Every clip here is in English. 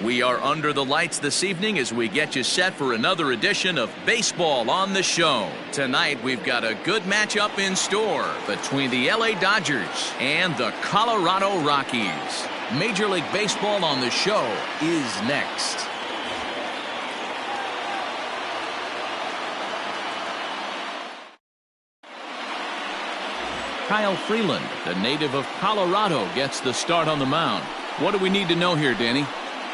We are under the lights this evening as we get you set for another edition of Baseball on the Show. Tonight we've got a good matchup in store between the LA Dodgers and the Colorado Rockies. Major League Baseball on the Show is next. Kyle Freeland, the native of Colorado, gets the start on the mound. What do we need to know here, Danny?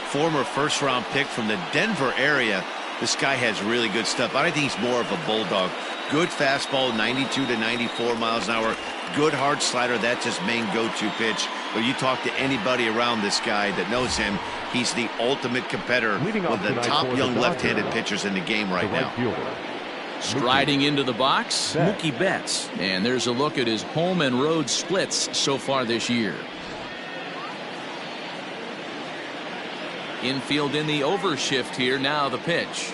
Former first-round pick from the Denver area. This guy has really good stuff. I think he's more of a bulldog. Good fastball, 92 to 94 miles an hour. Good hard slider. That's his main go-to pitch. But you talk to anybody around this guy that knows him, he's the ultimate competitor, one of the top young left-handed pitchers in the game right now. Striding into the box, Mookie Betts. And there's a look at his home and road splits so far this year. Infield in the overshift here. Now the pitch.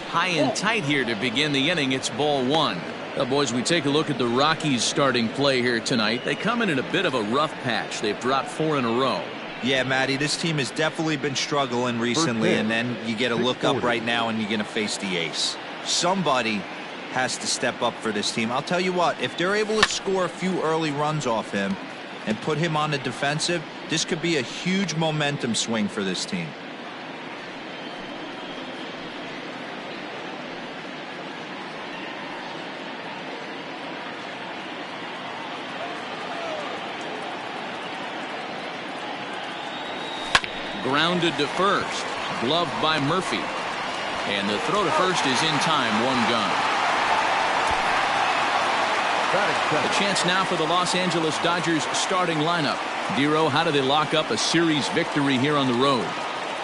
High and tight here to begin the inning. It's ball one. Well, boys, we take a look at the Rockies starting play here tonight. They come in a bit of a rough patch. They've dropped 4 in a row. Yeah, Matty, this team has definitely been struggling recently, and then you get a look up right now and you're going to face the ace. Somebody has to step up for this team. I'll tell you what, if they're able to score a few early runs off him and put him on the defensive, this could be a huge momentum swing for this team. Grounded to first, gloved by Murphy. And the throw to first is in time, 1 gun. A chance now for the Los Angeles Dodgers starting lineup. Dero, how do they lock up a series victory here on the road?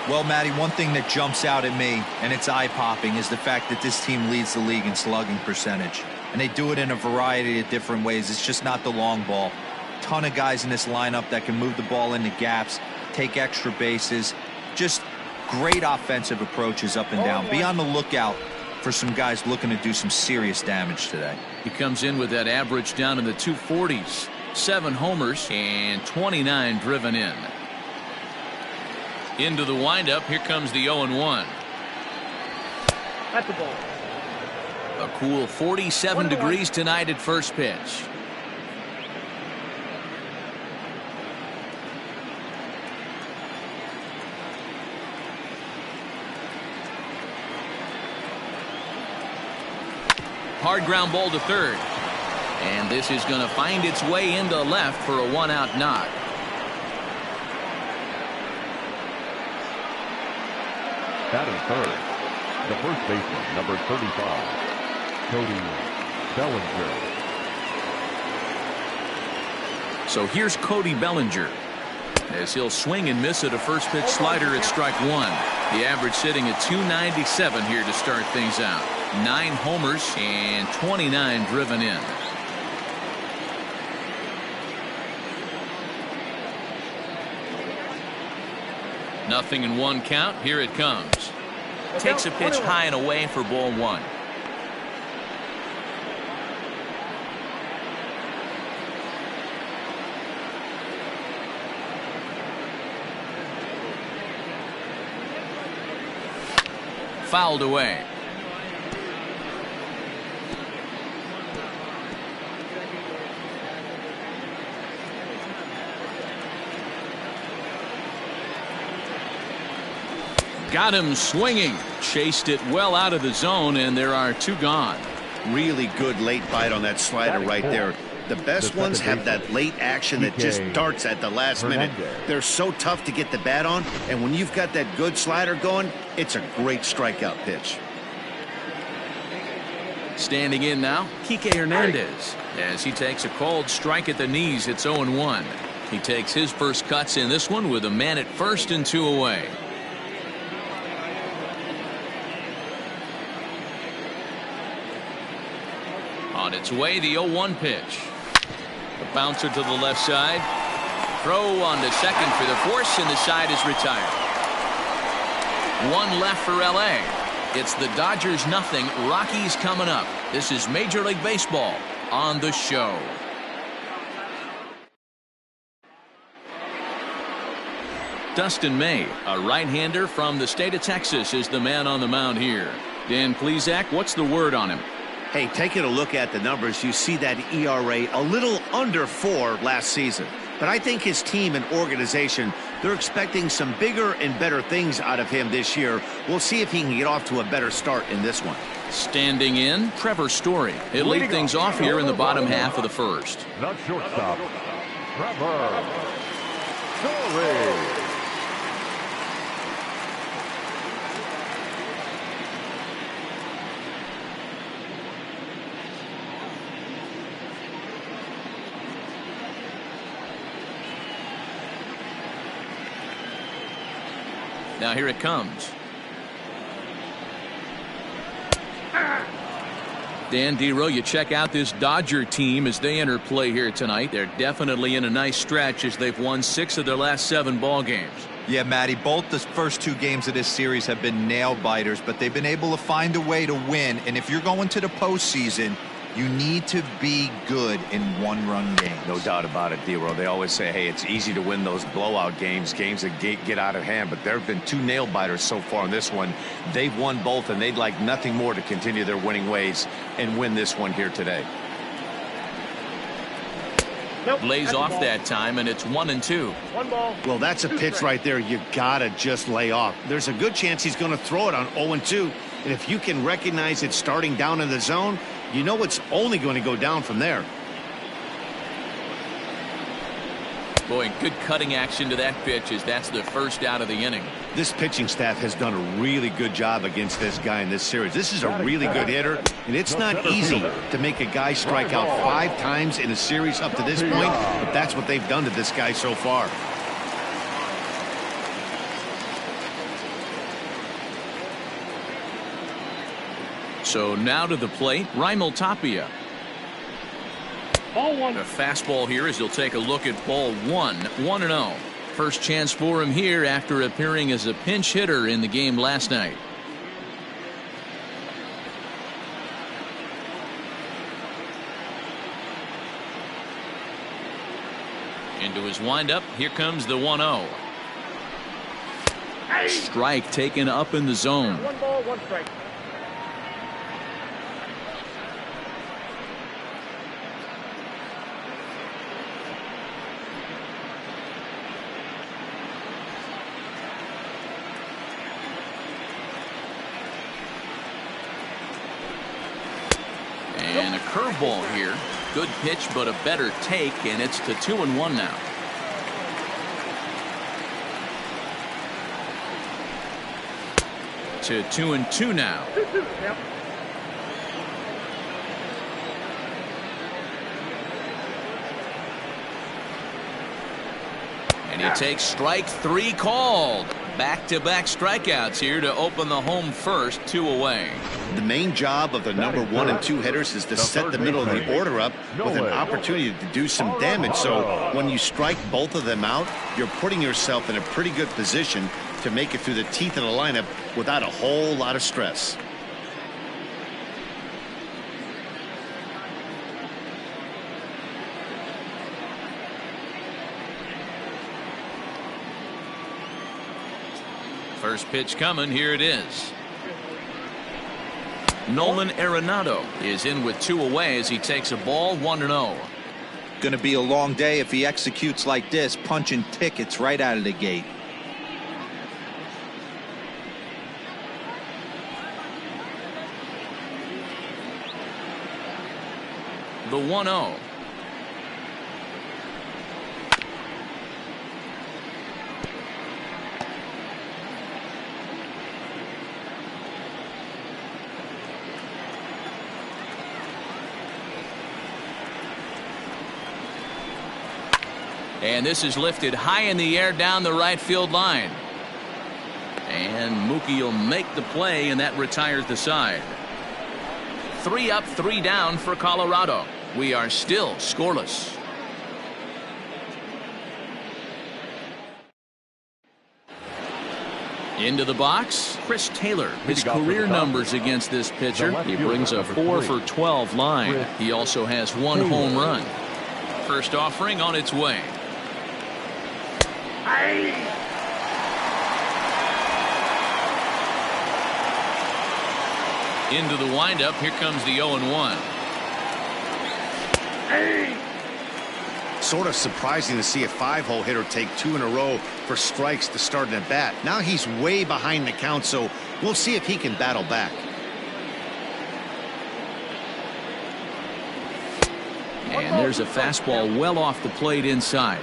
Well, Matty, one thing that jumps out at me, and it's eye-popping, is the fact that this team leads the league in slugging percentage. And they do it in a variety of different ways. It's just not the long ball. Ton of guys in this lineup that can move the ball into gaps, take extra bases. Just great offensive approaches up and down. Be on the lookout for some guys looking to do some serious damage today. He comes in with that average down in the 240s. 7 homers and 29 driven in. Into the windup. Here comes the 0-1. At the ball. A cool 47 degrees tonight at first pitch. Hard ground ball to third. And this is going to find its way into left for a 1-out knock. That is third. The first baseman, number 35, Cody Bellinger. So here's Cody Bellinger as he'll swing and miss at a first pitch slider at strike 1. The average sitting at 297 here to start things out. 9 homers and 29 driven in. Nothing in 1 count. Here it comes. Takes a pitch high and away for ball 1. Fouled away. Got him swinging. Chased it well out of the zone, and there are 2 gone. Really good late bite on that slider right there. The best ones have that late action that just darts at the last minute. They're so tough to get the bat on, and when you've got that good slider going, it's a great strikeout pitch. Standing in now, Kike Hernandez. As he takes a called strike at the knees, it's 0-1. He takes his first cuts in this one with a man at first and 2 away. On its way, the 0-1 pitch. The bouncer to the left side. Throw on to second for the force, and the side is retired. 1 left for LA. It's the Dodgers nothing. Rockies coming up. This is Major League Baseball on the Show. Dustin May, a right-hander from the state of Texas, is the man on the mound here. Dan Plesac, what's the word on him? Hey, taking a look at the numbers, you see that ERA a little under 4 last season. But I think his team and organization, they're expecting some bigger and better things out of him this year. We'll see if he can get off to a better start in this one. Standing in, Trevor Story. He'll lead things off here in the bottom half of the first. The shortstop, Trevor Story. Now here it comes. Dan Dero, you check out this Dodger team as they enter play here tonight. They're definitely in a nice stretch as they've won 6 of their last 7 ball games. Yeah, Matty, both the first 2 games of this series have been nail biters, but they've been able to find a way to win. And if you're going to the postseason, you need to be good in one-run games. No doubt about it, Dero. They always say, hey, it's easy to win those blowout games that get out of hand, but there have been 2 nail-biters so far in this one. They've won both, and they'd like nothing more to continue their winning ways and win this one here today. Nope, Lays off that time, and it's 1-2. 1 ball. Well, that's a pitch right there you gotta just lay off. There's a good chance he's going to throw it on 0-2, and if you can recognize it starting down in the zone, you know it's only going to go down from there. Boy, good cutting action to that pitch as that's the first out of the inning. This pitching staff has done a really good job against this guy in this series. This is a really good hitter, and it's not easy to make a guy strike out 5 times in a series up to this point, but that's what they've done to this guy so far. So now to the plate, Raimel Tapia. Ball 1. A fastball here as he'll take a look at ball 1, 1-0. First chance for him here after appearing as a pinch hitter in the game last night. Into his windup, here comes the 1-0. Strike taken up in the zone. 1 ball, 1 strike. And a curveball here. Good pitch, but a better take, and it's to 2-1 now. To 2-2 now. 2-2. Yep. And he takes strike 3 called. Back-to-back strikeouts here to open the home first, 2 away. The main job of the number 1 and 2 hitters is to set the middle of the order up with an opportunity to do some damage. So when you strike both of them out, you're putting yourself in a pretty good position to make it through the teeth of the lineup without a whole lot of stress. First pitch coming. Here it is. Nolan Arenado is in with 2 away as he takes a ball 1-0. Going to be a long day if he executes like this, punching tickets right out of the gate. The 1-0. And this is lifted high in the air down the right field line. And Mookie will make the play, and that retires the side. 3 up, 3 down for Colorado. We are still scoreless. Into the box, Chris Taylor. His career numbers against this pitcher. He brings a 4 for 12 line. He also has 1 home run. First offering on its way. Into the windup. Here comes the 0-1. Sort of surprising to see a 5-hole hitter take 2 in a row for strikes to start an at bat. Now he's way behind the count, so we'll see if he can battle back. And there's a fastball well off the plate inside.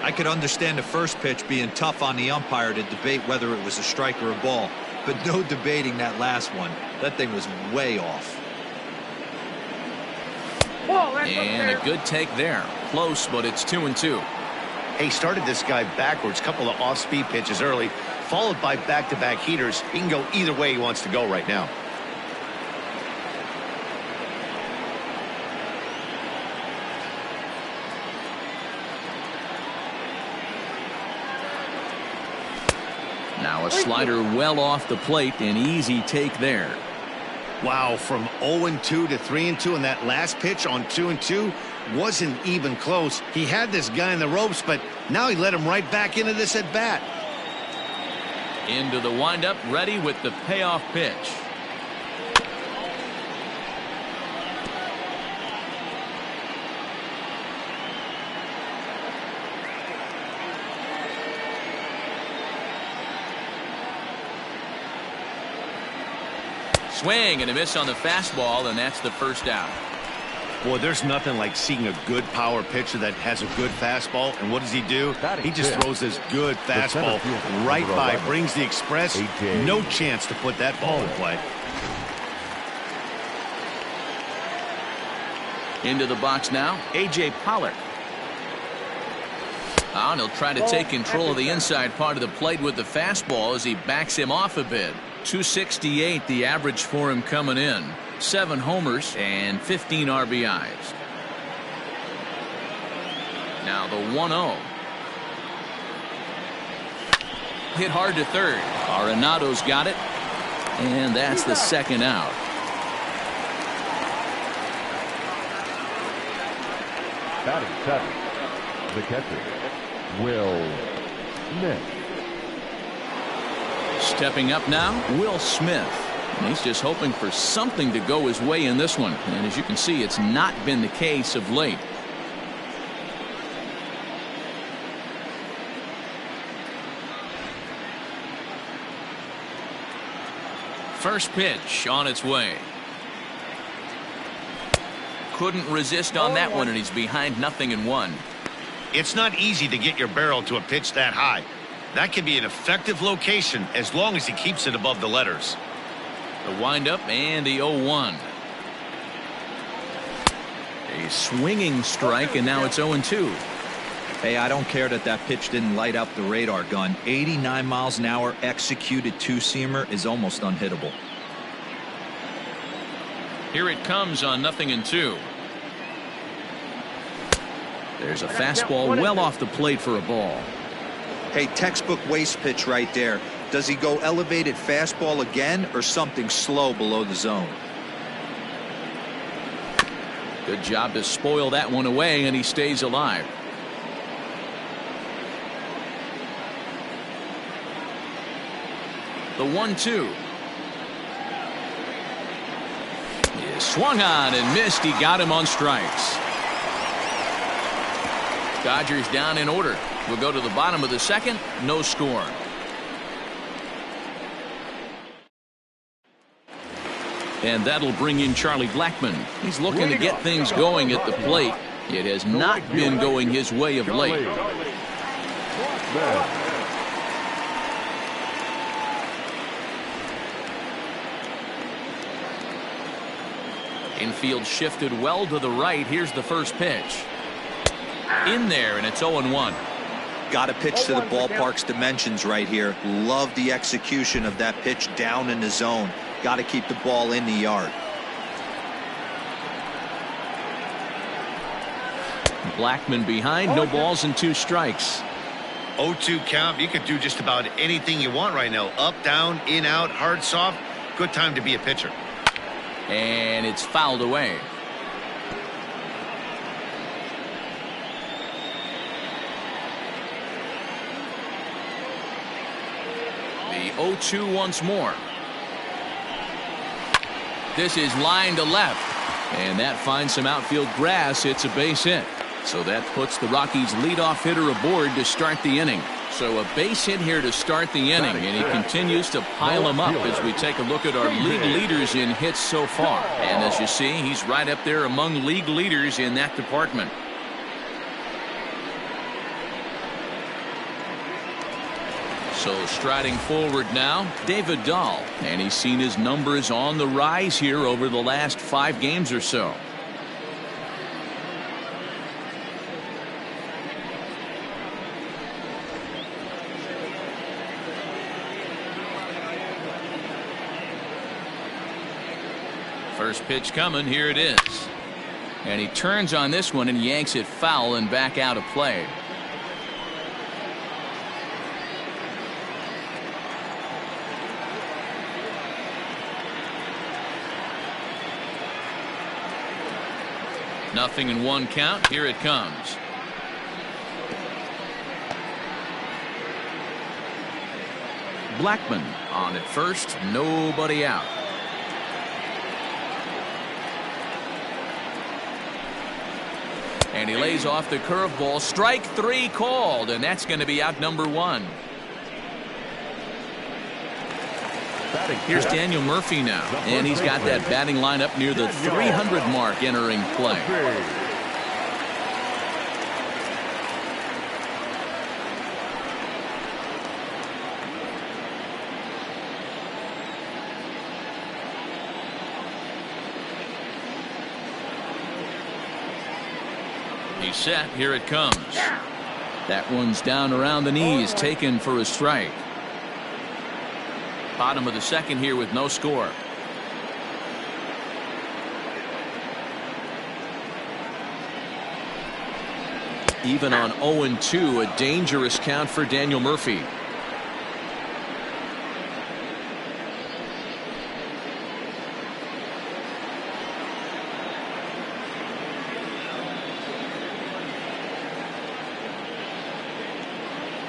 I could understand the first pitch being tough on the umpire to debate whether it was a strike or a ball, but no debating that last one. That thing was way off. And a good take there. Close, but it's 2-2. He started this guy backwards, couple of off-speed pitches early, followed by back-to-back heaters. He can go either way he wants to go right now. Now a slider well off the plate. An easy take there. Wow, from 0-2 to 3-2, and that last pitch on 2-2 wasn't even close. He had this guy in the ropes, but now he let him right back into this at bat. Into the windup, ready with the payoff pitch. Swing and a miss on the fastball, and that's the first out. Boy, there's nothing like seeing a good power pitcher that has a good fastball. And what does he do? He just throws this good fastball right by, brings the express. No chance to put that ball in play. Into the box now, A.J. Pollock. And he'll try to take control of the inside part of the plate with the fastball as he backs him off a bit. 268 the average for him coming in. 7 homers and 15 RBIs. Now the 1-0. Hit hard to third. Arenado's got it. And that's the second out. Batting seventh, the catcher, Will Smith. Stepping up now, Will Smith. And he's just hoping for something to go his way in this one. And as you can see, it's not been the case of late. First pitch on its way. Couldn't resist on that one, and he's behind 0-1. It's not easy to get your barrel to a pitch that high. That can be an effective location as long as he keeps it above the letters. The windup and the 0-1. A swinging strike, and now it's 0-2. Hey, I don't care that pitch didn't light up the radar gun. 89 miles an hour executed two-seamer is almost unhittable. Here it comes on 0-2. There's a fastball well off the plate for a ball. Hey, textbook waste pitch right there. Does he go elevated fastball again or something slow below the zone? Good job to spoil that one away, and he stays alive. The 1-2. He swung on and missed. He got him on strikes. Dodgers down in order. We'll go to the bottom of the second. No score. And that'll bring in Charlie Blackmon. He's looking to get things going at the plate. It has not been going his way of late. Infield shifted well to the right. Here's the first pitch. In there, and it's 0-1. Got to pitch to the ballpark's dimensions right here. Love the execution of that pitch down in the zone. Got to keep the ball in the yard. Blackmon behind, no balls and 2 strikes. 0-2 count. You could do just about anything you want right now. Up, down, in, out, hard, soft. Good time to be a pitcher. And it's fouled away. The 0-2 once more. This is line to left, and that finds some outfield grass. It's a base hit. So that puts the Rockies leadoff hitter aboard to start the inning. So a base hit here to start the inning, and he continues to pile them up as we take a look at our league leaders in hits so far. And as you see, he's right up there among league leaders in that department. So striding forward now, David Dahl, and he's seen his numbers on the rise here over the last 5 games or so. First pitch coming, here it is. And he turns on this one and yanks it foul and back out of play. Nothing in 1 count. Here it comes. Blackman on at first, nobody out. And he lays off the curveball. Strike 3 called, and that's going to be out number 1. Here's Daniel Murphy now, and he's got that batting lineup near the 300 mark entering play. He's set. Here it comes. That one's down around the knees, taken for a strike. Bottom of the second here with no score. Even on 0-2, a dangerous count for Daniel Murphy.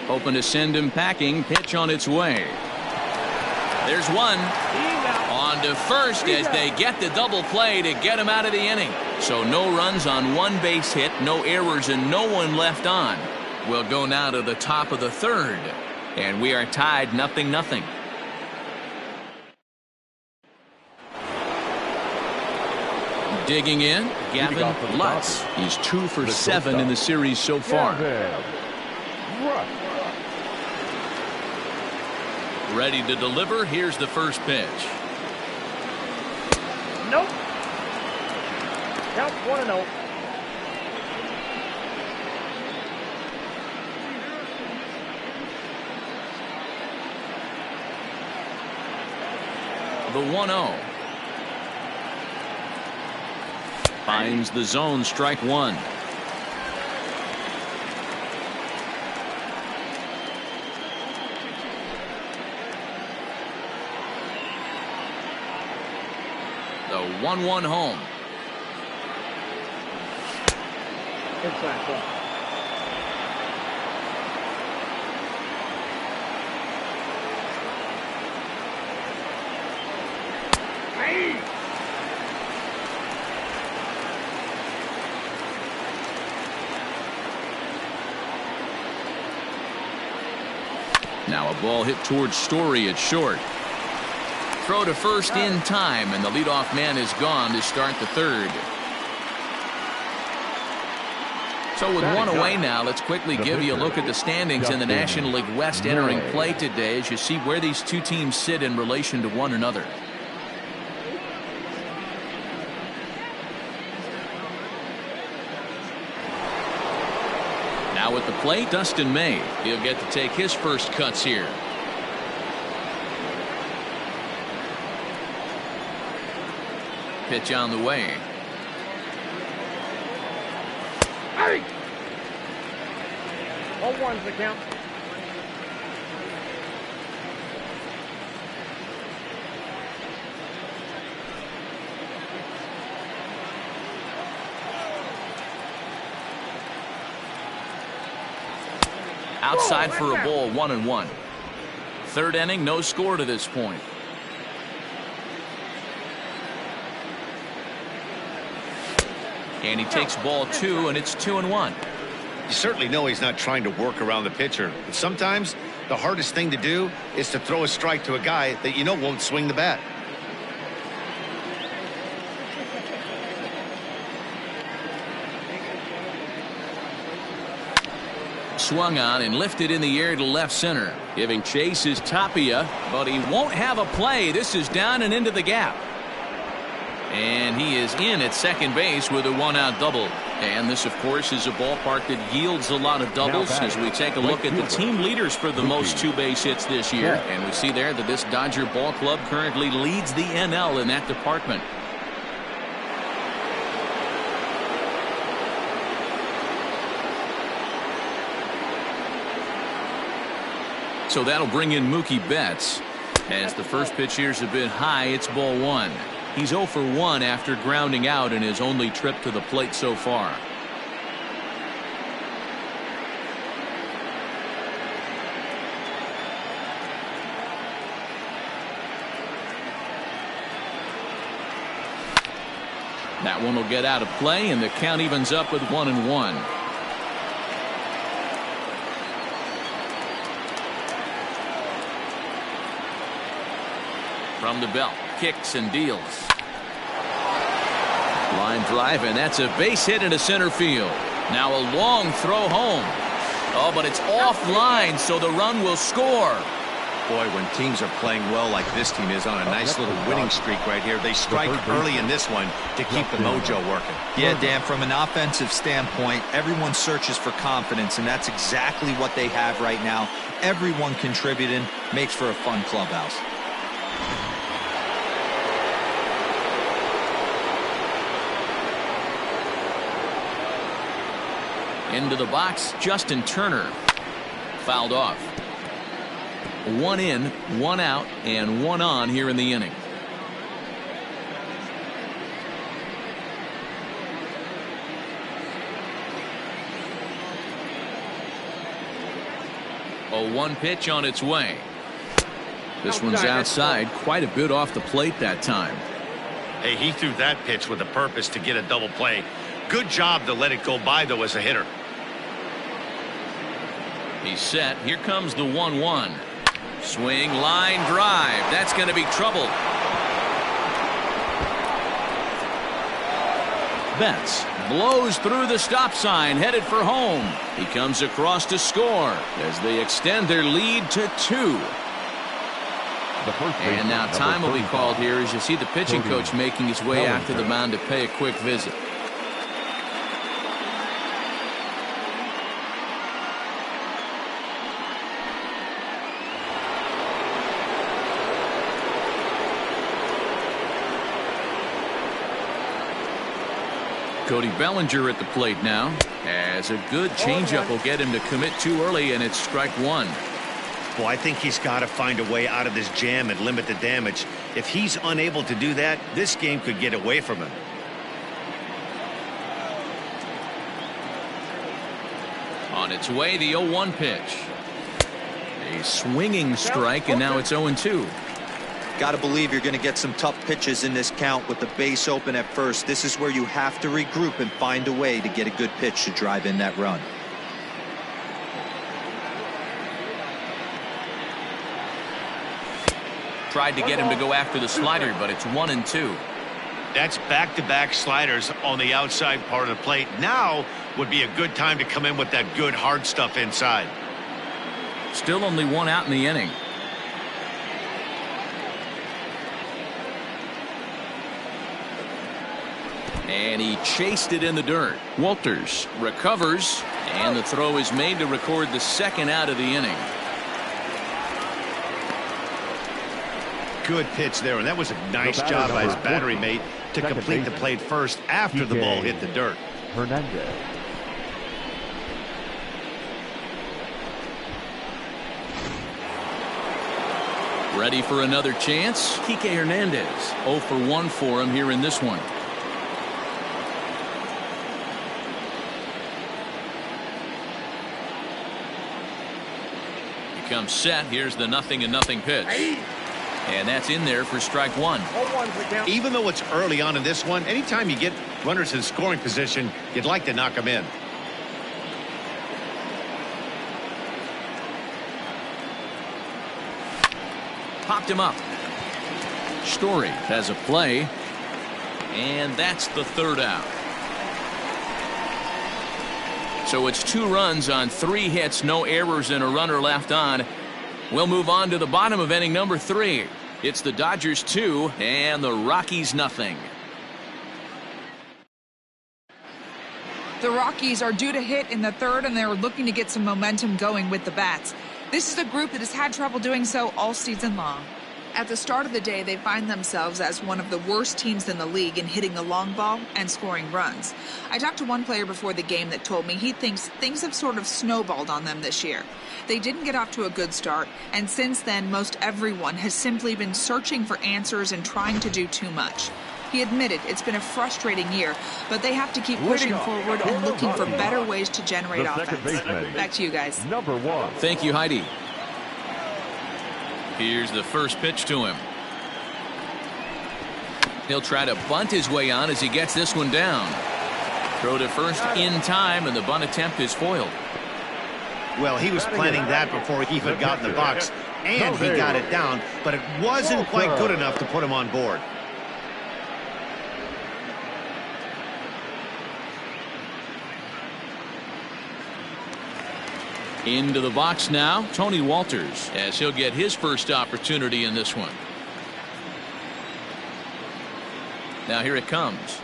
Hoping to send him packing. Pitch on its way. There's one. On to first as they get the double play to get him out of the inning. So no runs on 1 base hit, no errors, and no one left on. We'll go now to the top of the 3rd. And we are tied 0-0. Digging in, Gavin Lutz. He's 2 for 7 in the series so far. Ready to deliver. Here's the first pitch. Nope. Count 1-0. The 1-0. Finds the zone, strike 1. The 1-1 home. Inside ball. Hey! Now a ball hit towards Story at short. Throw to first in time, and the leadoff man is gone to start the 3rd. So with 1 away now, let's quickly give you a look at the standings in the National League West entering play today as you see where these 2 teams sit in relation to one another. Now at the plate, Dustin May. He'll get to take his first cuts here. Pitch on the way. Hey! 0-1's the count. Outside for a ball, 1-1. 3rd inning, no score to this point. And he takes ball 2, and it's 2-1. You certainly know he's not trying to work around the pitcher, but sometimes the hardest thing to do is to throw a strike to a guy that you know won't swing the bat. Swung on and lifted in the air to left center. Giving chase is Tapia, but he won't have a play. This is down and into the gap. And he is in at second base with a 1-out double. And this, of course, is a ballpark that yields a lot of doubles as we take a look at the team leaders for the most 2-base hits this year. And we see there that this Dodger ball club currently leads the NL in that department. So that'll bring in Mookie Betts. As the first pitch here is a bit high, it's ball 1. He's 0 for 1 after grounding out in his only trip to the plate so far. That one will get out of play, and the count evens up with 1-1. From the belt, kicks and deals. Line drive, and that's a base hit into center field. Now a long throw home. Oh, but it's offline, so the run will score. Boy, when teams are playing well like this team is on a nice little winning streak right here, they strike early in this one to keep the mojo working. Yeah, Dan, from an offensive standpoint, everyone searches for confidence, and that's exactly what they have right now. Everyone contributing makes for a fun clubhouse. Into the box, Justin Turner. Fouled off. 1 in, 1 out, and 1 on here in the inning. A 1 pitch on its way. This one's outside, quite a bit off the plate that time. Hey, he threw that pitch with a purpose to get a double play. Good job to let it go by, though, as a hitter. He's set. Here comes the 1-1. Swing, line drive. That's going to be trouble. Betts blows through the stop sign, headed for home. He comes across to score as they extend their lead to 2. And now time will be called here as you see the pitching coach making his way out to the mound to pay a quick visit. Cody Bellinger at the plate now, as a good changeup will get him to commit too early, and it's strike 1. Well, I think he's got to find a way out of this jam and limit the damage. If he's unable to do that, this game could get away from him. On its way, the 0-1 pitch. A swinging strike, and now it's 0-2. Got to believe you're going to get some tough pitches in this count with the base open at first. This is where you have to regroup and find a way to get a good pitch to drive in that run. Tried to get him to go after the slider, but it's 1-2. That's back-to-back sliders on the outside part of the plate. Now would be a good time to come in with that good hard stuff inside. Still only 1 out in the inning. And he chased it in the dirt. Walters recovers, and the throw is made to record the 2nd out of the inning. Good pitch there, and that was a nice job by his battery mate to complete the plate first after the ball hit the dirt. Hernandez. Ready for another chance? Kike Hernandez. 0 for 1 for him here in this one. He comes set. Here's the 0-0 pitch. And that's in there for strike one. 0-1's the count. Even though it's early on in this one, anytime you get runners in scoring position, you'd like to knock them in. Popped him up. Story has a play. And that's the third out. So it's 2 runs on 3 hits, no errors, and a runner left on. We'll move on to the bottom of inning number 3. It's the Dodgers 2 and the Rockies nothing. The Rockies are due to hit in the third, and they're looking to get some momentum going with the bats. This is a group that has had trouble doing so all season long. At the start of the day, they find themselves as one of the worst teams in the league in hitting the long ball and scoring runs. I talked to one player before the game that told me he thinks things have sort of snowballed on them this year. They didn't get off to a good start, and since then, most everyone has simply been searching for answers and trying to do too much. He admitted it's been a frustrating year, but they have to keep pushing forward and looking for better ways to generate offense. Back to you guys. Number 1. Thank you, Heidi. Here's the first pitch to him. He'll try to bunt his way on as he gets this one down. Throw to first in time, and the bunt attempt is foiled. Well, he was planning that before he even got in the box, and he got it down, but it wasn't quite good enough to put him on board. Into the box now, Tony Walters, as he'll get his first opportunity in this one. Now here it comes.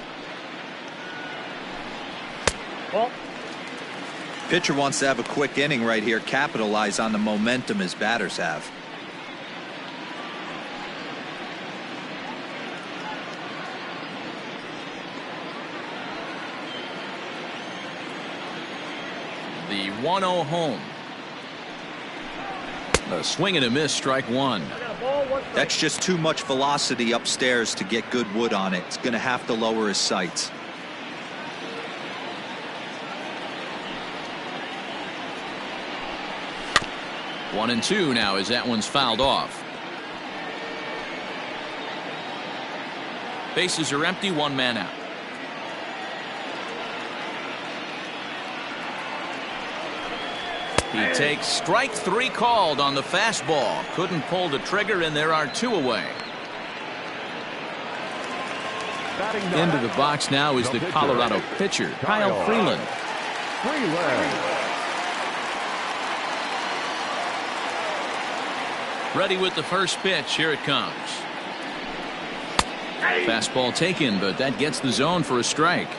Ball. Pitcher wants to have a quick inning right here, capitalize on the momentum his batters have. The 1-0 home. A swing and a miss, strike one. That's just too much velocity upstairs to get good wood on it. It's going to have to lower his sights. 1-2 now as that one's fouled off. Bases are empty, 1 man out. He takes strike 3 called on the fastball. Couldn't pull the trigger, and there are 2 away. Into the box now is the Colorado pitcher, Kyle Freeland. Ready with the first pitch. Here it comes. Fastball taken, but that gets the zone for a strike.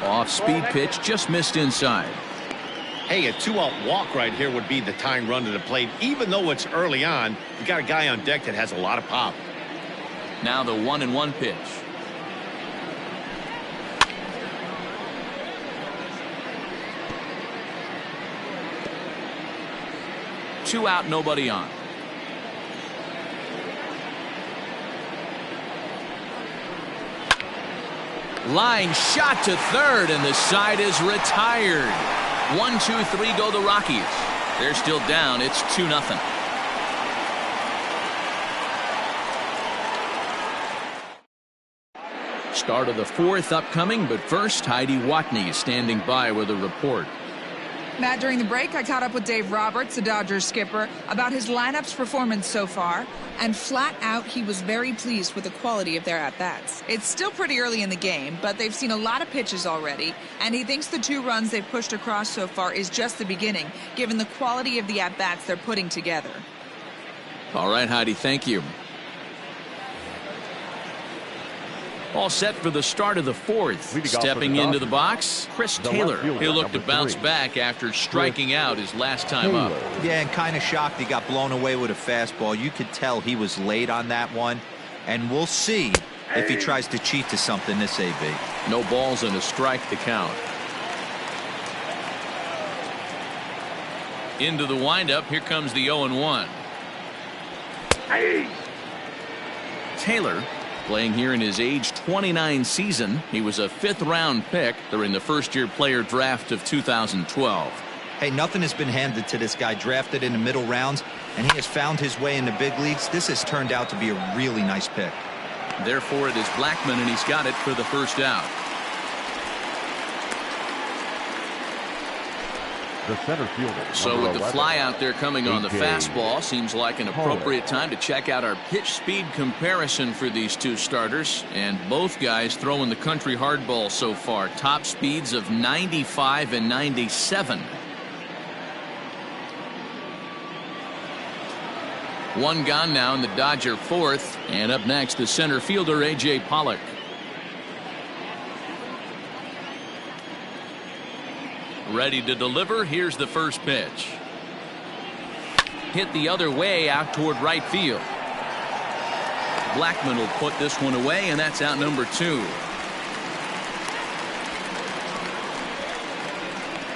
Off-speed pitch, just missed inside. Hey, a 2-out walk right here would be the tying run to the plate. Even though it's early on, you got a guy on deck that has a lot of pop. Now the 1-1 pitch. Two out, nobody on. Line shot to third, and the side is retired. 1-2-3 go the Rockies. They're still down. It's 2-0. Start of the fourth upcoming, but first, Heidi Watney is standing by with a report. Matt, during the break, I caught up with Dave Roberts, the Dodgers skipper, about his lineup's performance so far, and flat out, he was very pleased with the quality of their at-bats. It's still pretty early in the game, but they've seen a lot of pitches already, and he thinks the 2 runs they've pushed across so far is just the beginning, given the quality of the at-bats they're putting together. All right, Heidi, thank you. All set for the start of the fourth. Stepping into the box, Chris Taylor. He'll look to bounce back after striking out his last time up. Yeah, and kind of shocked he got blown away with a fastball. You could tell he was late on that one. And we'll see if he tries to cheat to something this AB. No balls and a strike to count. Into the windup. Here comes the 0-1. Hey. Taylor Playing here in his age 29 season, he was a 5th-round pick during the first-year player draft of 2012. Hey, nothing has been handed to this guy. Drafted in the middle rounds, and he has found his way in the big leagues. This has turned out to be a really nice pick. Therefore, it is Blackmon, and he's got it for the first out. The center fielder. So with the fly out there coming on the fastball, seems like an appropriate time to check out our pitch speed comparison for these two starters. And both guys throwing the country hardball so far. Top speeds of 95 and 97. One gone now in the Dodger 4th. And up next, the center fielder, A.J. Pollock. Ready to deliver. Here's the first pitch. Hit the other way out toward right field. Blackmon will put this one away, and that's out number 2.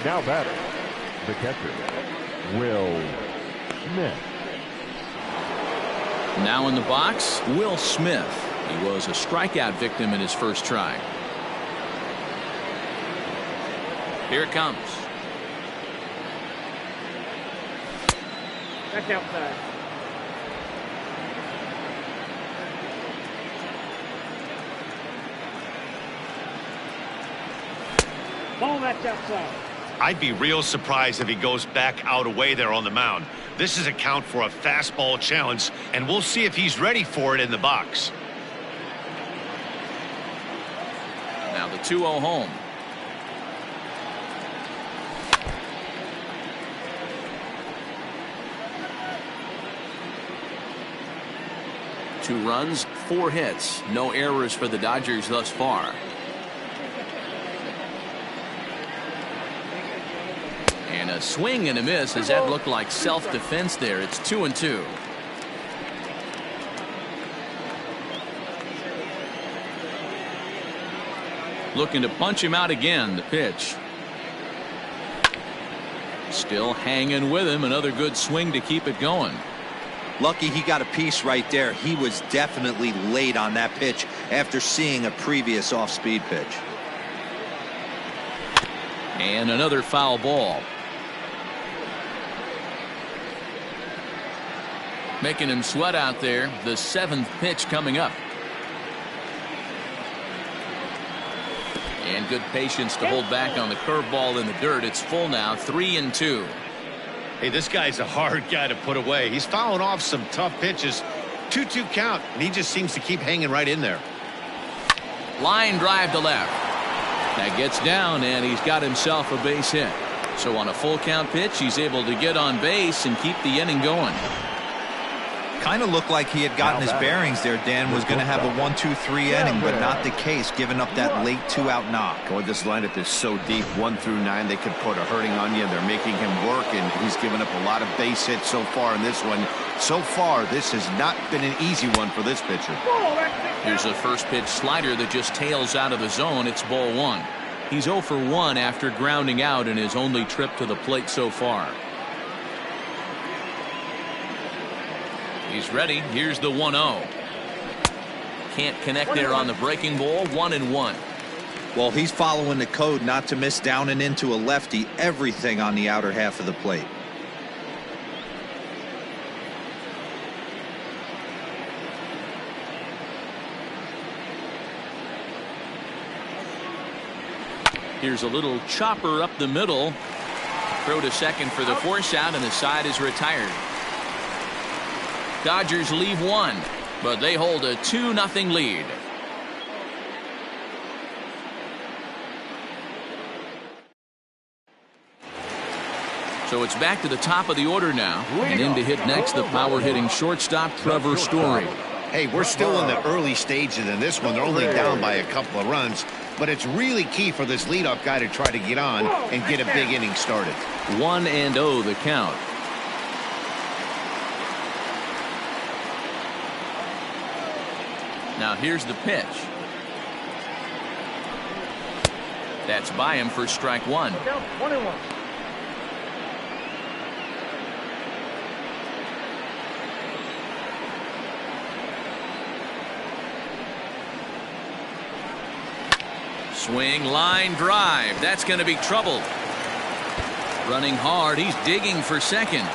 Now batter, the catcher, Will Smith. Now in the box, Will Smith. He was a strikeout victim in his first try. Here it comes. That's outside. Ball, that's outside. I'd be real surprised if he goes back out away there on the mound. This is a count for a fastball challenge, and we'll see if he's ready for it in the box. Now the 2-0 home. Two runs, 4 hits, no errors for the Dodgers thus far. And a swing and a miss as that looked like self-defense there. It's 2-2. Looking to punch him out again. The pitch. Still hanging with him. Another good swing to keep it going. Lucky he got a piece right there. He was definitely late on that pitch after seeing a previous off-speed pitch. And another foul ball. Making him sweat out there. The 7th pitch coming up. And good patience to hold back on the curveball in the dirt. It's full now, 3-2. Hey, this guy's a hard guy to put away. He's fouling off some tough pitches. 2-2 count, and he just seems to keep hanging right in there. Line drive to left. That gets down, and he's got himself a base hit. So on a full count pitch, he's able to get on base and keep the inning going. Kind of looked like he had gotten his bearings there. Dan was going to have a 1-2-3 inning, but not the case, giving up that late 2-out knock. Boy, this lineup is so deep, 1 through 9. They could put a hurting on you. They're making him work, and he's given up a lot of base hits so far in this one. So far, this has not been an easy one for this pitcher. Here's a first pitch slider that just tails out of the zone. It's ball 1. He's 0 for 1 after grounding out in his only trip to the plate so far. He's ready. Here's the 1-0. Can't connect there on the breaking ball. 1-1. Well, he's following the code not to miss down and into a lefty. Everything on the outer half of the plate. Here's a little chopper up the middle. Throw to second for the force out, and the side is retired. Dodgers leave 1, but they hold a 2-0 lead. So it's back to the top of the order now, and in to hit next, the power hitting shortstop Trevor Story. Hey, we're still in the early stages in this one. They're only down by a couple of runs, but it's really key for this leadoff guy to try to get on and get a big inning started. 1-0 the count. Now here's the pitch. That's by him for strike 1. 1-1. Swing, line drive. That's going to be trouble. Running hard. He's digging for second.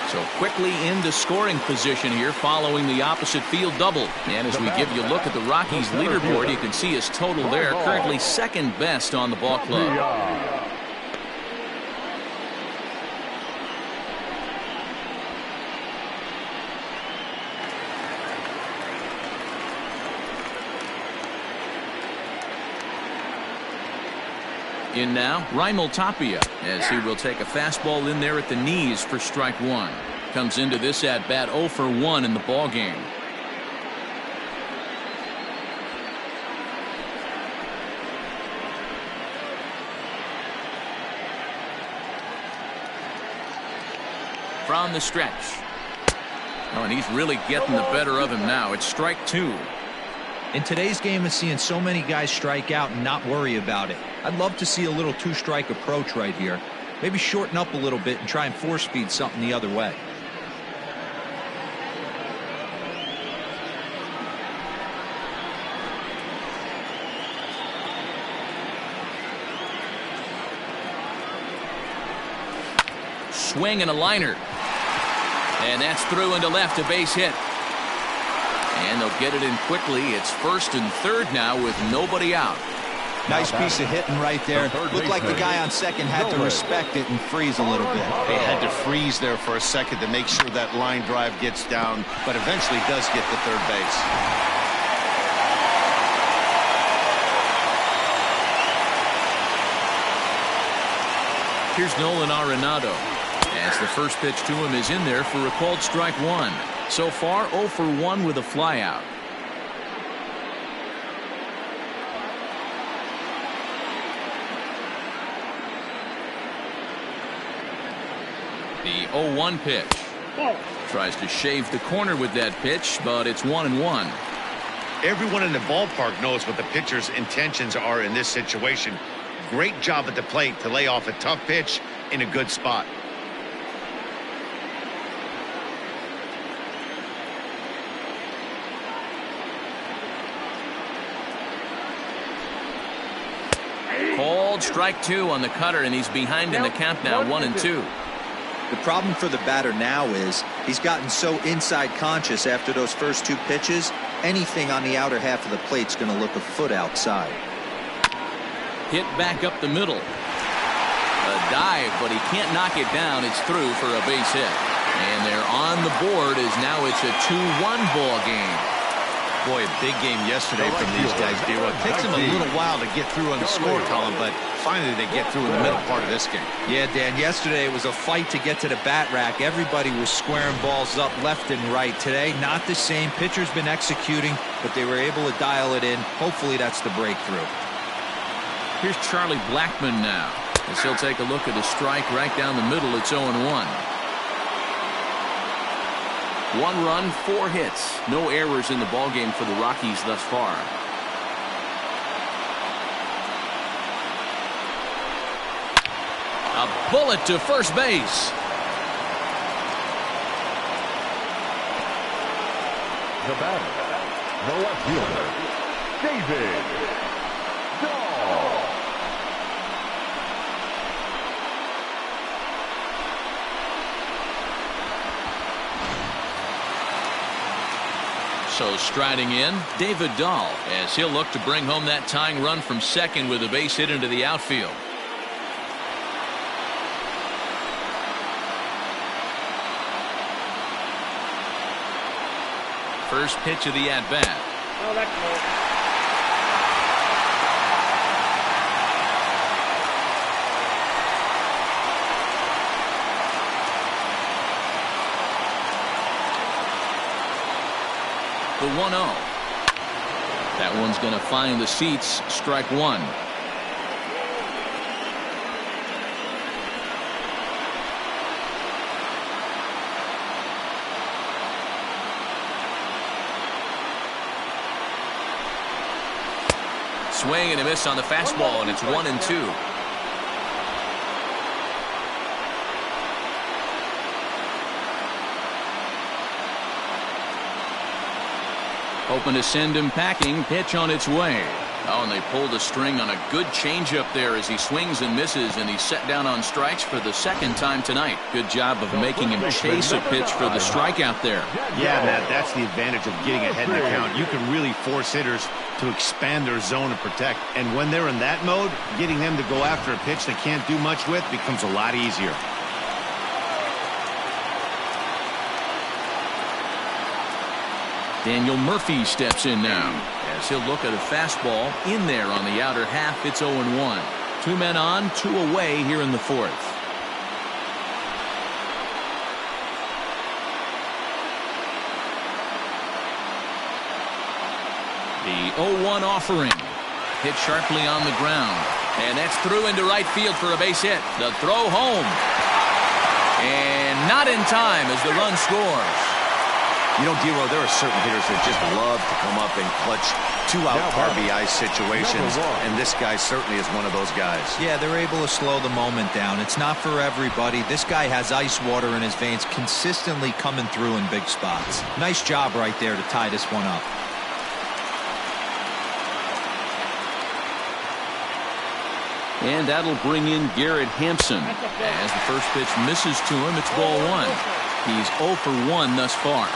So quickly into scoring position here following the opposite field double. And as we give you a look at the Rockies leaderboard, you can see his total there. Currently second best on the ball club. In now, Raimel Tapia, as he will take a fastball in there at the knees for strike one. Comes into this at bat 0 for 1 in the ball game. From the stretch. Oh, and he's really getting the better of him now. It's strike 2. In today's game of seeing so many guys strike out and not worry about it, I'd love to see a little two-strike approach right here. Maybe shorten up a little bit and try and force feed something the other way. Swing and a liner. And that's through into left, a base hit. And they'll get it in quickly. It's first and third now with nobody out. Nice piece of hitting right there. Looked like the guy on second had to respect it and freeze a little bit. They had to freeze there for a second to make sure that line drive gets down, but eventually does get to third base. Here's Nolan Arenado, as the first pitch to him is in there for a called strike one. So far 0 for 1 with a flyout. The 0-1 pitch. Tries to shave the corner with that pitch, but it's 1-1. Everyone in the ballpark knows what the pitcher's intentions are in this situation. Great job at the plate to lay off a tough pitch in a good spot. Called strike 2 on the cutter, and he's behind in the count now, 1-2. The problem for the batter now is he's gotten so inside conscious after those first 2 pitches. Anything on the outer half of the plate's going to look a foot outside. Hit back up the middle. A dive, but he can't knock it down. It's through for a base hit. And they're on the board as now it's a 2-1 ball game. Boy, a big game yesterday from these guys, D-Roll. It takes them a little while to get through on the score column, but finally they get through in the middle part of this game. Yeah, Dan, yesterday it was a fight to get to the bat rack. Everybody was squaring balls up left and right. Today, not the same. Pitcher's been executing, but they were able to dial it in. Hopefully that's the breakthrough. Here's Charlie Blackmon now, as he'll take a look at a strike right down the middle. It's 0-1. 1 run, 4 hits. No errors in the ballgame for the Rockies thus far. A bullet to first base. The batter, the left fielder, David Dahl. So striding in, David Dahl, as he'll look to bring home that tying run from second with a base hit into the outfield. First pitch of the at-bat. Oh, that's cool. The 1-0. That one's going to find the seats. Strike 1. Swing and a miss on the fastball, and it's 1-2. Hoping to send him packing. Pitch on its way. Oh, and they pulled a string on a good changeup there as he swings and misses, and he's set down on strikes for the second time tonight. Good job of making him chase a pitch for the strikeout there. Yeah, Matt, that's the advantage of getting ahead in the count. You can really force hitters to expand their zone and protect. And when they're in that mode, getting them to go after a pitch they can't do much with becomes a lot easier. Daniel Murphy steps in now as he'll look at a fastball in there on the outer half. It's 0-1. 2 men on, 2 away here in the fourth. The 0-1 offering. Hit sharply on the ground. And that's through into right field for a base hit. The throw home. And not in time as the run scores. You know, D-Row, there are certain hitters that just love to come up and clutch 2-out RBI situations, and this guy certainly is one of those guys. Yeah, they're able to slow the moment down. It's not for everybody. This guy has ice water in his veins, consistently coming through in big spots. Nice job right there to tie this one up. And that'll bring in Garrett Hampson. As the first pitch misses to him, it's ball 1. He's 0 for 1 thus far.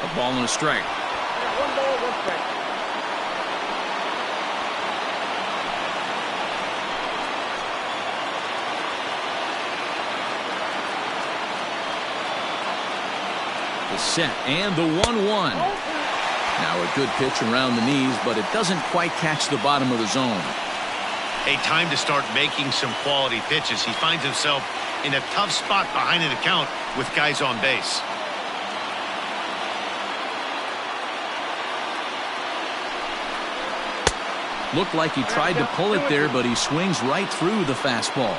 A ball and a strike. 1 ball, 1 strike. The set and the 1-1. Now a good pitch around the knees, but it doesn't quite catch the bottom of the zone. A time to start making some quality pitches. He finds himself in a tough spot behind an account with guys on base. Looked like he tried to pull it there, but he swings right through the fastball.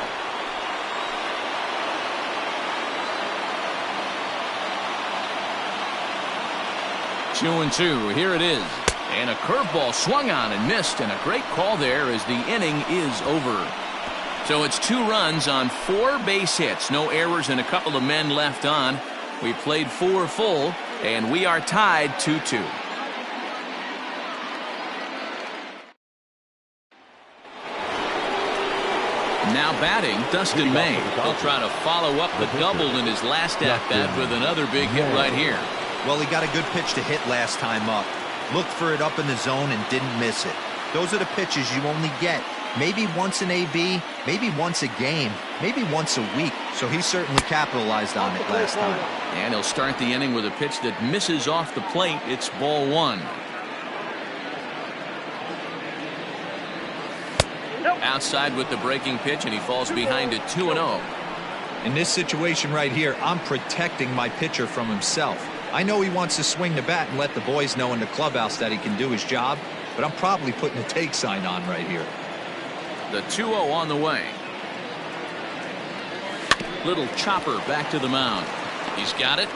Two and 2. Here it is. And a curveball swung on and missed, and a great call there as the inning is over. So it's 2 runs on 4 base hits. No errors and a couple of men left on. We played 4 full, and we are tied 2-2. Now batting, Dustin May. He'll try to follow up the double in his last at-bat with another big hit right here. Well, he got a good pitch to hit last time up. Looked for it up in the zone and didn't miss it. Those are the pitches you only get. Maybe once an AB, maybe once a game, maybe once a week. So he certainly capitalized on it last time. And he'll start the inning with a pitch that misses off the plate. It's ball 1. Outside with the breaking pitch, and he falls behind it 2-0. In this situation right here, I'm protecting my pitcher from himself. I know he wants to swing the bat and let the boys know in the clubhouse that he can do his job, but I'm probably putting a take sign on right here. The 2-0 on the way. Little chopper back to the mound. He's got it.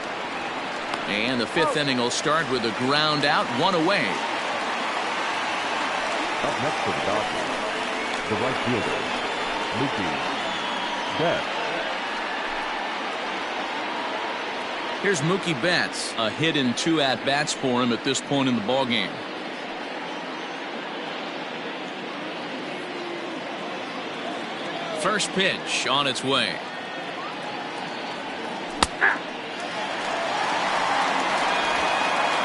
And the 5th inning will start with a ground out, 1 away. Up next for the Dodgers, the right fielder, Mookie Betts. Here's Mookie Betts. A hit in 2 at-bats for him at this point in the ballgame. First pitch on its way.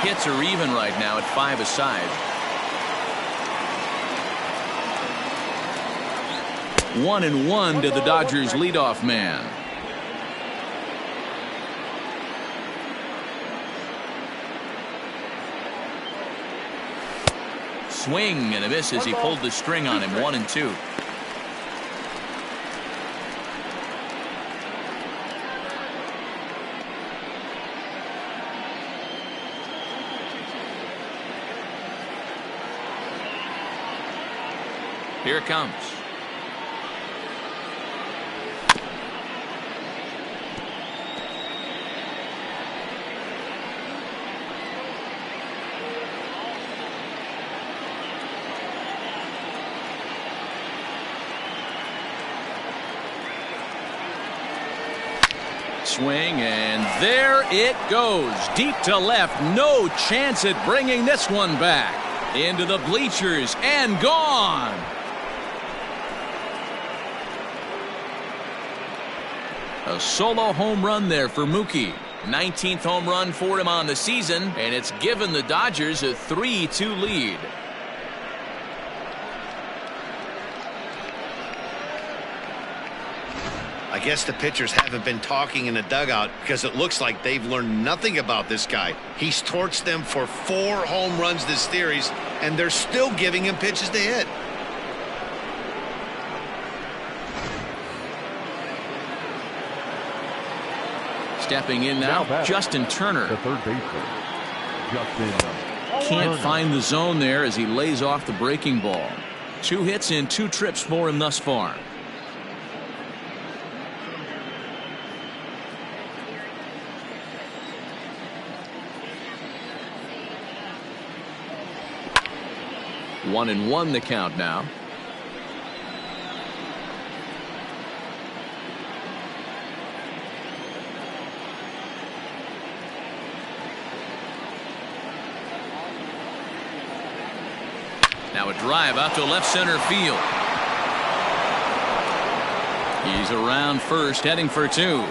Hits are even right now at 5 aside. 1-1 to the Dodgers leadoff man. Swing and a miss as he pulled the string on him. 1-2. Here it comes. Swing, and there it goes. Deep to left. No chance at bringing this one back. Into the bleachers and gone. A solo home run there for Mookie. 19th home run for him on the season, and it's given the Dodgers a 3-2 lead. I guess the pitchers haven't been talking in the dugout because it looks like they've learned nothing about this guy. He's torched them for 4 home runs this series, and they're still giving him pitches to hit. Stepping in now, Justin Turner. The third baseman, Justin Can't find the zone there as he lays off the breaking ball. 2 hits in 2 trips for him thus far. One and one the count now. Now a drive out to left center field. He's around first, heading for 2.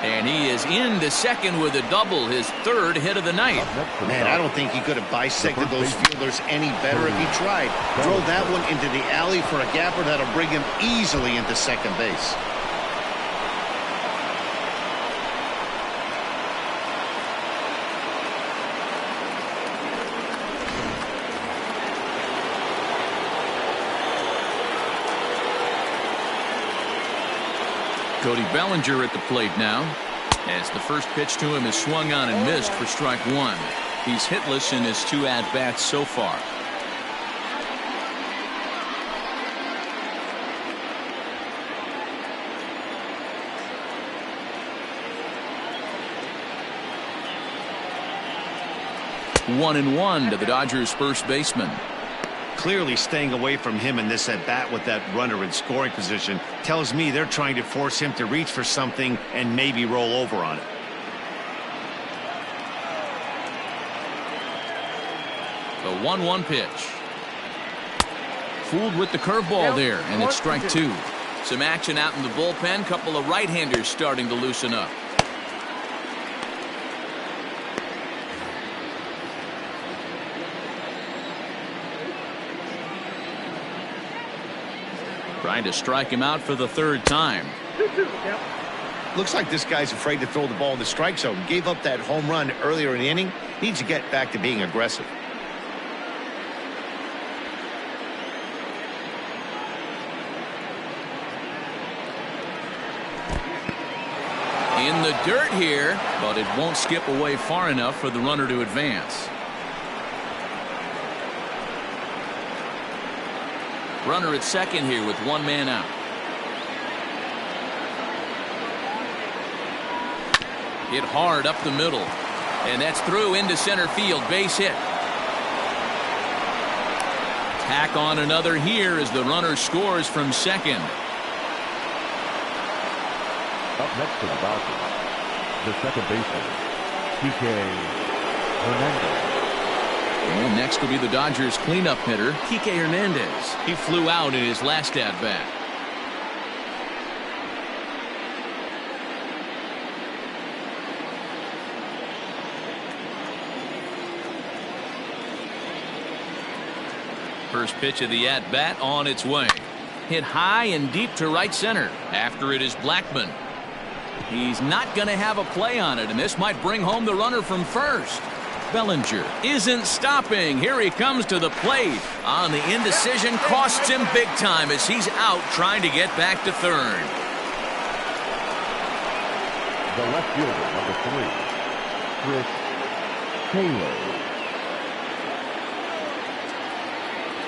And he is into second with a double, his 3rd hit of the night. Man, I don't think he could have bisected those fielders any better if he tried. Drove that one into the alley for a gapper that'll bring him easily into second base. Cody Bellinger at the plate now, as the first pitch to him is swung on and missed for strike 1. He's hitless in his 2 at-bats so far. One and one to the Dodgers' first baseman. Clearly staying away from him in this at-bat with that runner in scoring position tells me they're trying to force him to reach for something and maybe roll over on it. The 1-1 pitch. Fooled with the curveball there, and it's strike 2. Some action out in the bullpen. Couple of right-handers starting to loosen up. Trying to strike him out for the 3rd time. Looks like this guy's afraid to throw the ball in the strike zone. Gave up that home run earlier in the inning. Needs to get back to being aggressive. In the dirt here, but it won't skip away far enough for the runner to advance. Runner at second here with 1 man out. Hit hard up the middle, and that's through into center field. Base hit. Tack on another here as the runner scores from second. Up next to the Dodgers, the second baseman, COL Hernandez. And next will be the Dodgers cleanup hitter, Kike Hernandez. He flew out in his last at-bat. First pitch of the at-bat on its way. Hit high and deep to right center. After it is Blackmon. He's not going to have a play on it, and this might bring home the runner from first. Bellinger isn't stopping. Here he comes to the plate. On the indecision, costs him big time as he's out trying to get back to 3rd. The left fielder, number 3, Chris Taylor.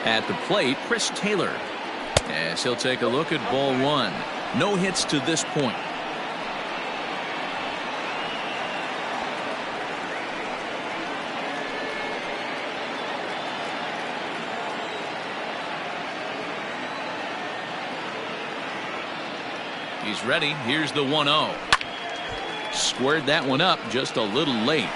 At the plate, Chris Taylor. As he'll take a look at ball 1. No hits to this point. He's ready. Here's the 1-0. Squared that one up just a little late.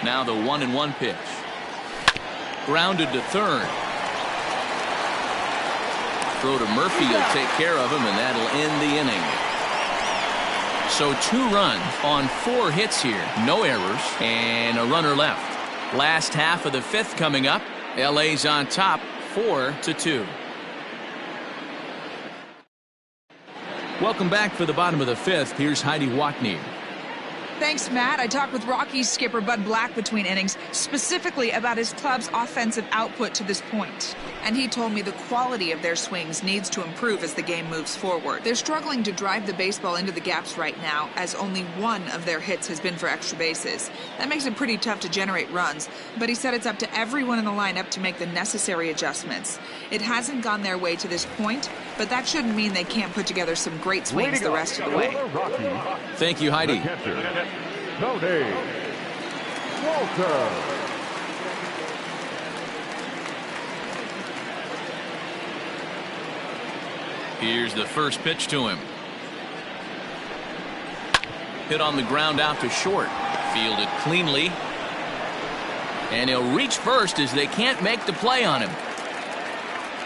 Now the 1-1 pitch. Grounded to third. Throw to Murphy will take care of him, and that'll end the inning. So 2 runs on 4 hits here. No errors and a runner left. Last half of the 5th coming up. LA's on top 4-2. Welcome back for the bottom of the 5th. Here's Heidi Watney. Thanks, Matt. I talked with Rockies skipper Bud Black between innings, specifically about his club's offensive output to this point. And he told me the quality of their swings needs to improve as the game moves forward. They're struggling to drive the baseball into the gaps right now, as only 1 of their hits has been for extra bases. That makes it pretty tough to generate runs, but he said it's up to everyone in the lineup to make the necessary adjustments. It hasn't gone their way to this point, but that shouldn't mean they can't put together some great swings the rest of the way. Thank you, Heidi. Tony Walter. Here's the first pitch to him. Hit on the ground out to short. Fielded cleanly. And he'll reach first as they can't make the play on him.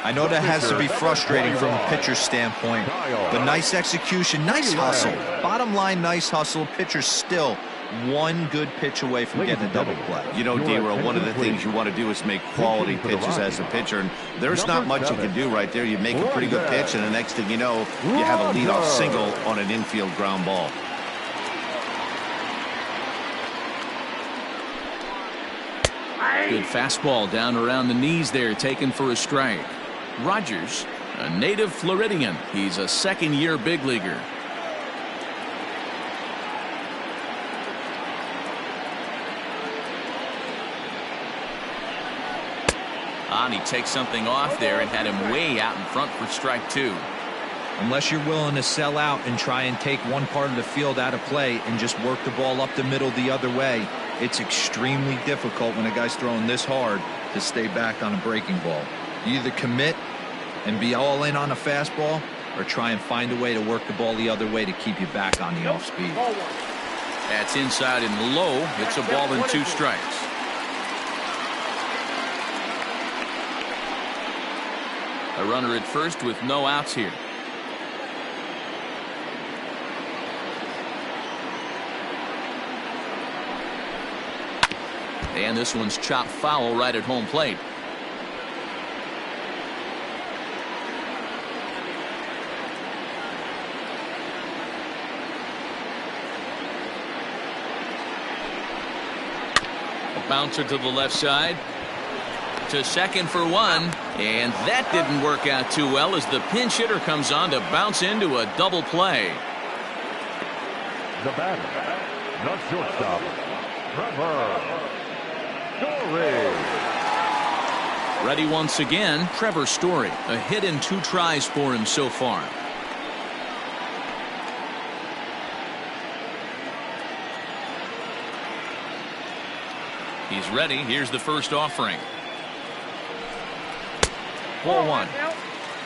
I know that has to be frustrating from a pitcher's standpoint, but nice execution, nice hustle. Bottom line, nice hustle. Pitcher's still 1 good pitch away from getting a double play. You know, D-Row, one of the things you want to do is make quality pitches as a pitcher, and there's not much you can do right there. You make a pretty good pitch, and the next thing you know, you have a leadoff single on an infield ground ball. Good fastball down around the knees there, taken for a strike. Rogers, a native Floridian. He's a second-year big leaguer. And he takes something off there and had him way out in front for strike 2. Unless you're willing to sell out and try and take one part of the field out of play and just work the ball up the middle the other way, it's extremely difficult when a guy's throwing this hard to stay back on a breaking ball. You either commit and be all in on a fastball or try and find a way to work the ball the other way to keep you back on the off speed. That's inside and low. It's a ball and 2 strikes. A runner at first with no outs here. And this one's chopped foul right at home plate. A bouncer to the left side. To second for 1, and that didn't work out too well as the pinch hitter comes on to bounce into a double play. The batter, the shortstop, Trevor Story. Ready once again, Trevor Story. A hit in 2 tries for him so far. He's ready. Here's the first offering. 4-1.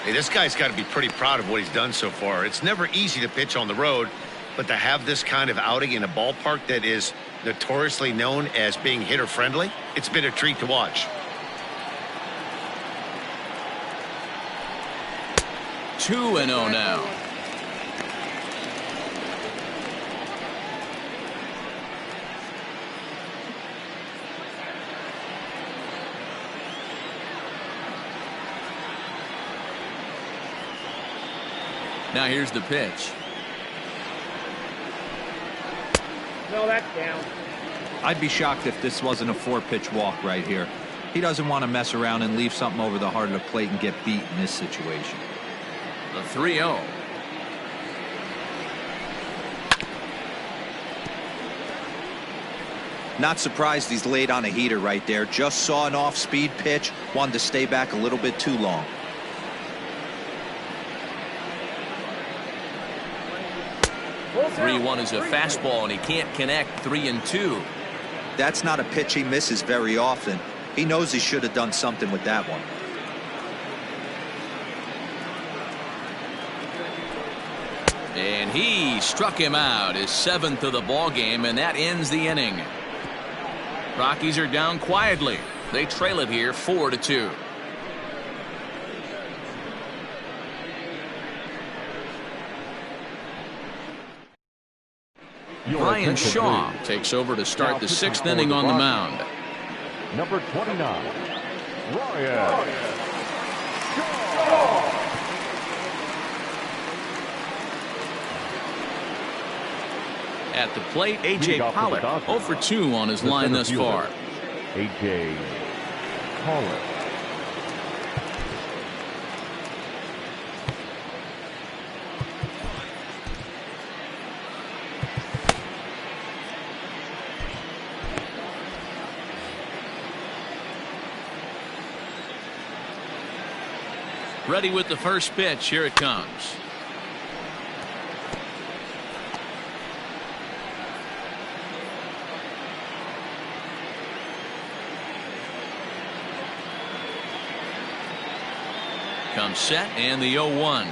Hey, this guy's got to be pretty proud of what he's done so far. It's never easy to pitch on the road, but to have this kind of outing in a ballpark that is notoriously known as being hitter friendly, it's been a treat to watch. 2-0 now. Now here's the pitch. No, that's down. I'd be shocked if this wasn't a 4-pitch walk right here. He doesn't want to mess around and leave something over the heart of the plate and get beat in this situation. The 3-0. Not surprised he's laid on a heater right there. Just saw an off-speed pitch. Wanted to stay back a little bit too long. 3-1 is a fastball, and he can't connect. 3-2. That's not a pitch he misses very often. He knows he should have done something with that one. And he struck him out, his 7th of the ball game, and that ends the inning. Rockies are down quietly. They trail it here 4-2. Brian Shaw takes over to start the 6th inning on the mound. Number 29, Ryan Shaw. At the plate, A.J. Pollock 0 for 2 on his line thus far. A.J. Pollock. Ready with the first pitch. Here it comes. Comes set, and the 0-1.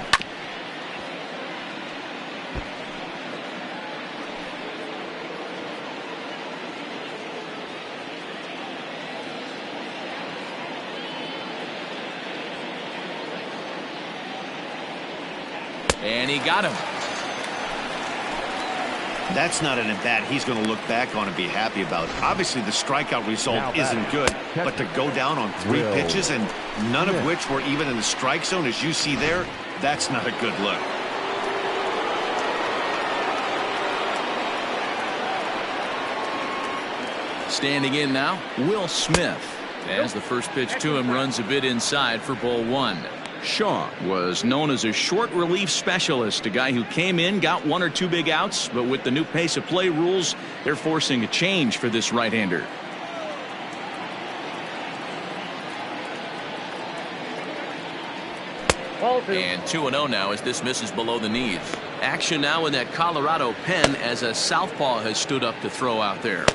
And he got him. That's not an at-bat he's going to look back on and be happy about. Obviously, the strikeout result isn't good, but to go down on 3 pitches and none of which were even in the strike zone, as you see there, that's not a good look. Standing in now, Will Smith, as the first pitch to him runs a bit inside for ball 1. Shaw was known as a short relief specialist, a guy who came in, got 1 or 2 big outs, but with the new pace of play rules, they're forcing a change for this right-hander. And 2-0 now as this misses below the knees. Action now in that Colorado pen as a southpaw has stood up to throw out there.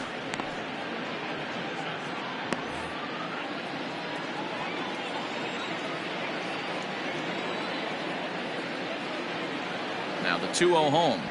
Now the 2-0 home.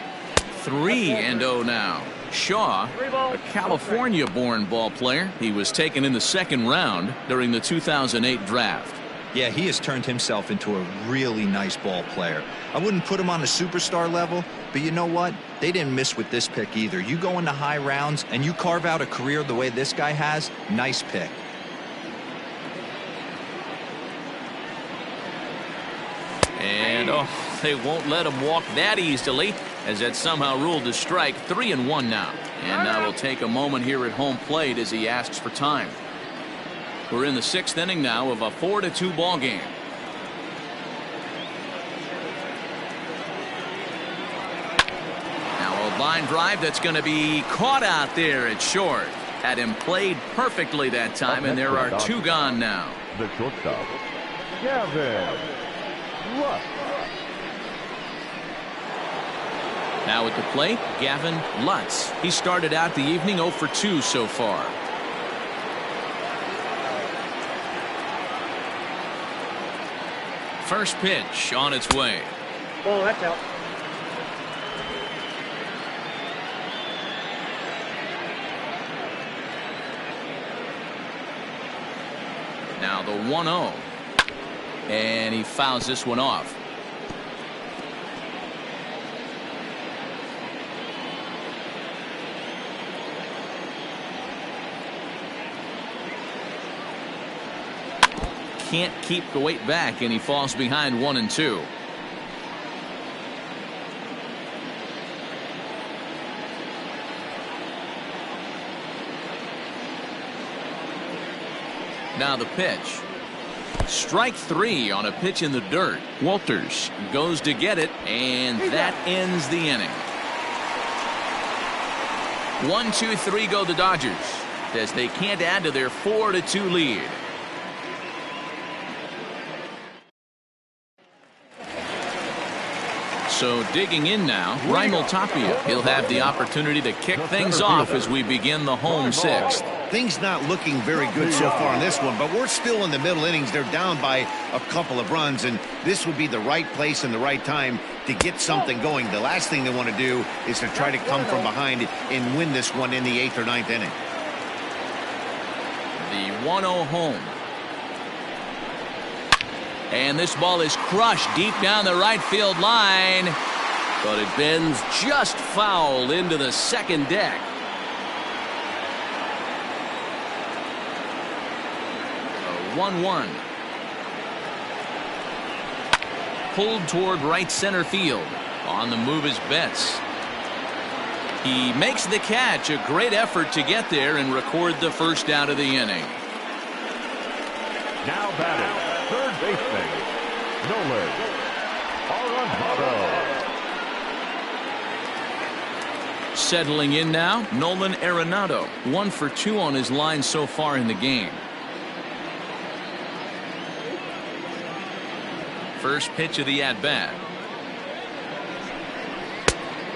3-0 now. Shaw, a California-born ball player. He was taken in the 2nd round during the 2008 draft. Yeah, he has turned himself into a really nice ball player. I wouldn't put him on a superstar level, but you know what? They didn't miss with this pick either. You go into high rounds and you carve out a career the way this guy has, nice pick. And they won't let him walk that easily, as that somehow ruled a strike. 3-1 now. And now we'll take a moment here at home plate as he asks for time. We're in the 6th inning now of a 4-2 ball game. Now a line drive that's going to be caught out there at short. Had him played perfectly that time, and there are 2 gone now. The shortstop, Gavin Lutz. Now at the plate, Gavin Lutz. He started out the evening 0 for 2 so far. First pitch on its way. Oh, that's out. Now the 1-0. And he fouls this one off. Can't keep the weight back, and he falls behind 1-2. Now the pitch. Strike 3 on a pitch in the dirt. Walters goes to get it, and that ends the inning. 1-2-3 go the Dodgers as they can't add to their 4-2 lead. So digging in now, Raimel Tapia. He'll have the opportunity to kick things off as we begin the home 6th. Things not looking very good so far in this one, but we're still in the middle innings. They're down by a couple of runs, and this would be the right place and the right time to get something going. The last thing they want to do is to try to come from behind and win this one in the 8th or 9th inning. The 1-0 home. And this ball is crushed deep down the right field line. But it bends just foul into the second deck. A 1-1. Pulled toward right center field. On the move is Betts. He makes the catch. A great effort to get there and record the first out of the inning. Now batting, third baseman, Nolan Arenado. Settling in now, Nolan Arenado. 1 for 2 on his line so far in the game. First pitch of the at-bat.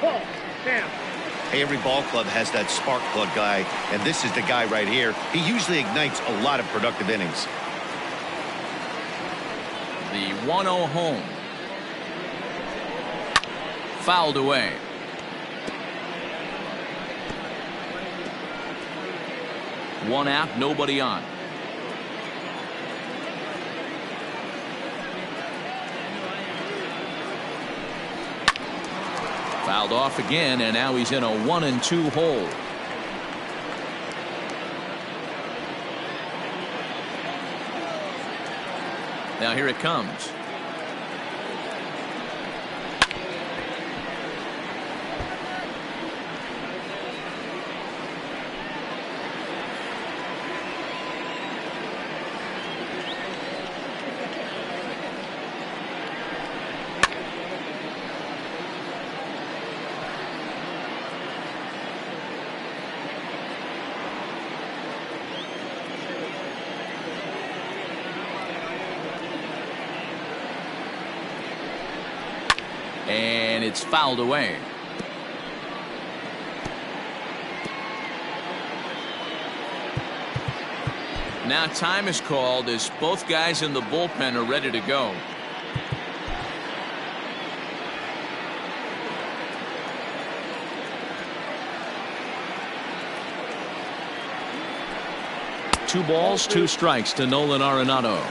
Ball. Down. Hey, every ball club has that spark plug guy, and this is the guy right here. He usually ignites a lot of productive innings. The 1-0 home. Fouled away. One out, nobody on. Fouled off again, and now he's in a 1-2 hole. Now here it comes. And it's fouled away. Now time is called as both guys in the bullpen are ready to go. Two balls, two strikes to Nolan Arenado.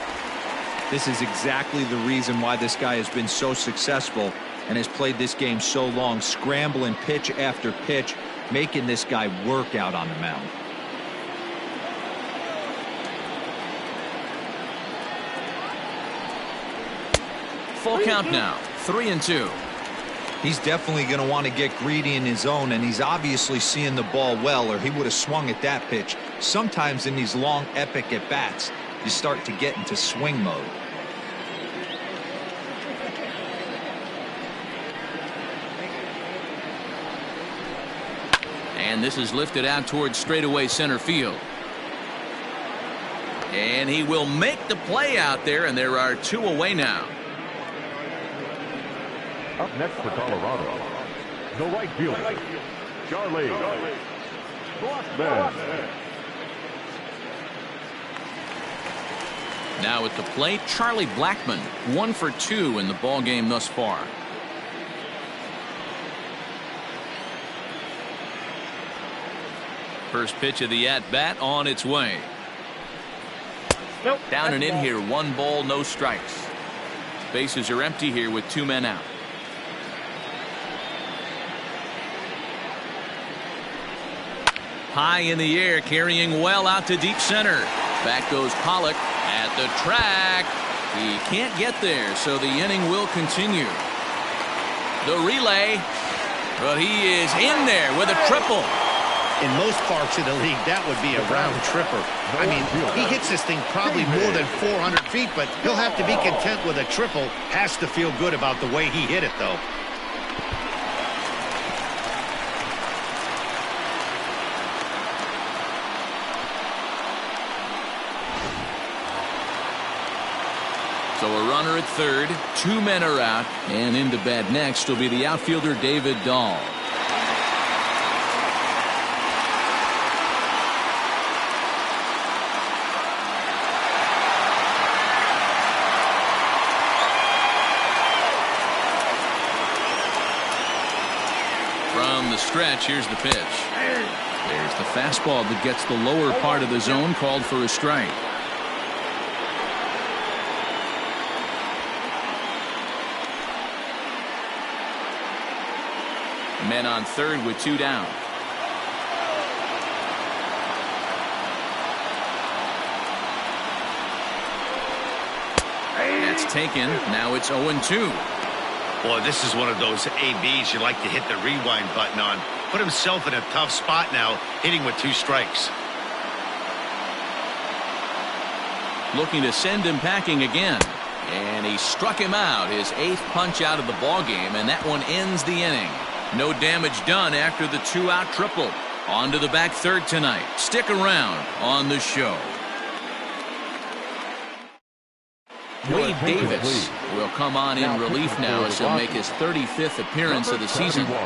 This is exactly the reason why this guy has been so successful and has played this game so long, scrambling pitch after pitch, making this guy work out on the mound. Full count now, 3-2. He's definitely going to want to get greedy in his zone, and he's obviously seeing the ball well, or he would have swung at that pitch. Sometimes in these long, epic at-bats, you start to get into swing mode. And this is lifted out towards straightaway center field. And he will make the play out there, and there are two away now. Up next for Colorado, the right fielder, Charlie Blackmon. Now at the plate, Charlie Blackmon, 1 for 2 in the ball game thus far. First pitch of the at-bat on its way. Nope. Down and in here, 1 ball, no strikes. Bases are empty here with 2 men out. High in the air, carrying well out to deep center. Back goes Pollock at the track. He can't get there, so the inning will continue. The relay, but he is in there with a triple. In most parks of the league, that would be a round tripper. I mean, he hits this thing probably more than 400 feet, but he'll have to be content with a triple. Has to feel good about the way he hit it, though. So a runner at third, 2 men are out, and into bat next will be the outfielder David Dahl. stretch. Here's the pitch. There's the fastball that gets the lower part of the zone, called for a strike. Men on third with 2 down. That's taken. Now it's 0-2. Boy, this is one of those ABs you like to hit the rewind button on. Put himself in a tough spot now, hitting with 2 strikes. Looking to send him packing again. And he struck him out, his 8th punch out of the ball game, and that one ends the inning. No damage done after the 2-out triple. On to the back third tonight. Stick around on the show. Wade Davis will come on in relief now as he'll make his 35th appearance of the season. Wade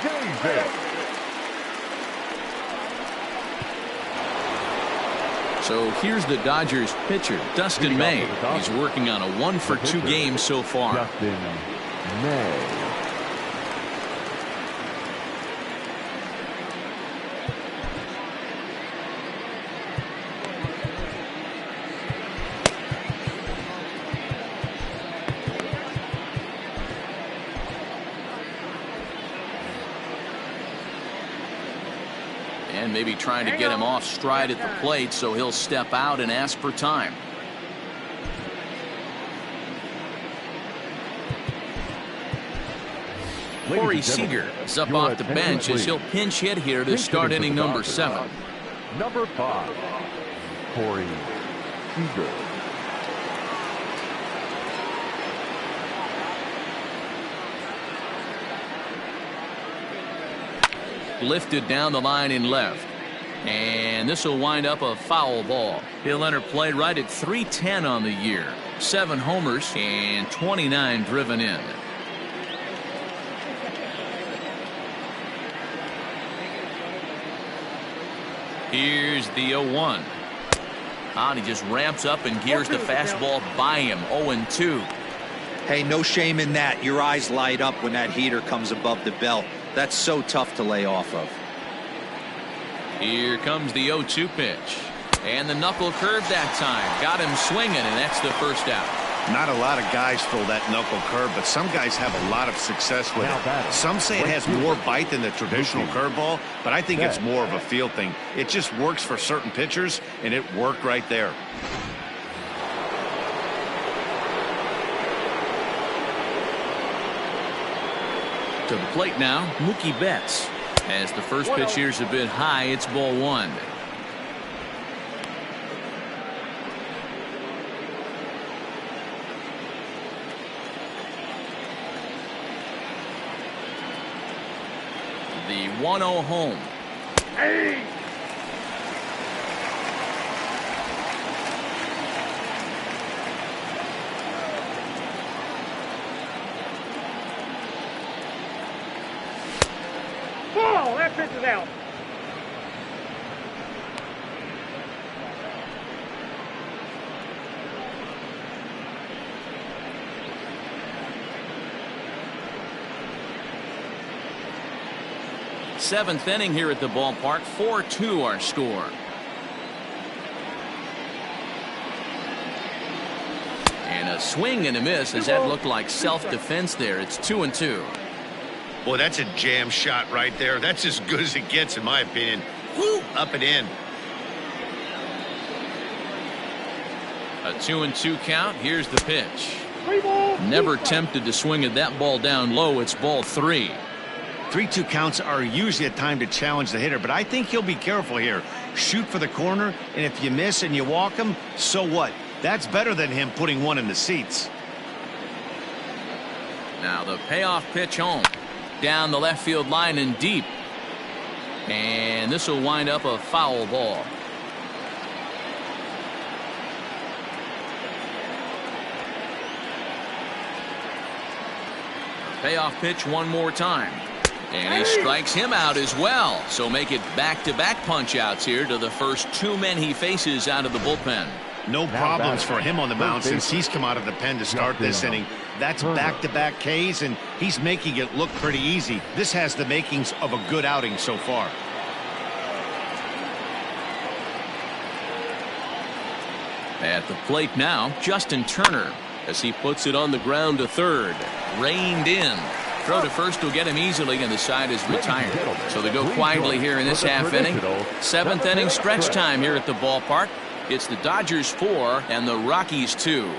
Davis. So here's the Dodgers pitcher, Dustin May. He's working on a 1-for-2 game so far. Dustin May. And maybe trying to get him off stride at the plate, so he'll step out and ask for time. Corey Seager is up off the bench as he'll pinch hit here to start inning number 7. Number 5, Corey Seager. Lifted down the line in left. And this will wind up a foul ball. He'll enter play right at .310 on the year. 7 homers and 29 driven in. Here's the 0-1. And he just ramps up and gears the fastball by him. 0-2. Hey, no shame in that. Your eyes light up when that heater comes above the belt. That's so tough to lay off of. Here comes the 0-2 pitch. And the knuckle curve that time. Got him swinging, and that's the first out. Not a lot of guys throw that knuckle curve, but some guys have a lot of success with it. Some say it has more bite than the traditional curveball, but I think it's more of a feel thing. It just works for certain pitchers, and it worked right there. To the plate now, Mookie Betts. As the first pitch here's a bit high, it's ball 1. The 1-0 home. Hey! Ball! That pitch is out. Seventh inning here at the ballpark. 4-2 our score. And a swing and a miss as that looked like self-defense there. It's 2-2. Boy, that's a jam shot right there. That's as good as it gets, in my opinion. Woo! Up and in. A 2-2 count. Here's the pitch. 3 balls. Never tempted to swing at that ball down low. It's ball 3. 3-2 counts are usually a time to challenge the hitter, but I think he'll be careful here. Shoot for the corner, and if you miss and you walk him, so what? That's better than him putting one in the seats. Now the payoff pitch home. Down the left field line and deep. And this will wind up a foul ball. Payoff pitch one more time. And he strikes him out as well. So make it back-to-back punch-outs here to the first 2 men he faces out of the bullpen. No problems for him on the mound since he's come out of the pen to start this inning. That's back-to-back Ks, and he's making it look pretty easy. This has the makings of a good outing so far. At the plate now, Justin Turner, as he puts it on the ground to third. Reined in. Throw to first will get him easily, and the side is retired. So they go quietly here in this half inning. 7th inning stretch time here at the ballpark. It's the Dodgers 4 and the Rockies 2.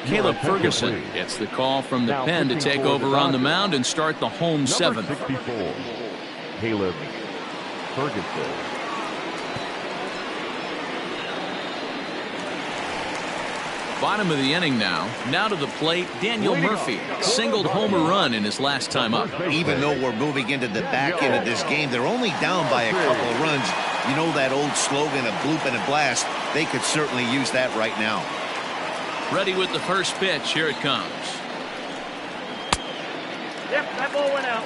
Caleb Ferguson gets the call from the pen to take over on the mound and start the home 7th. 64, Caleb Ferguson. Bottom of the inning now. Now to the plate, Daniel Murphy. Singled homer run in his last time up. Even though we're moving into the back end of this game, they're only down by a couple of runs. You know that old slogan, a bloop and a blast. They could certainly use that right now. Ready with the first pitch. Here it comes. Yep, that ball went out.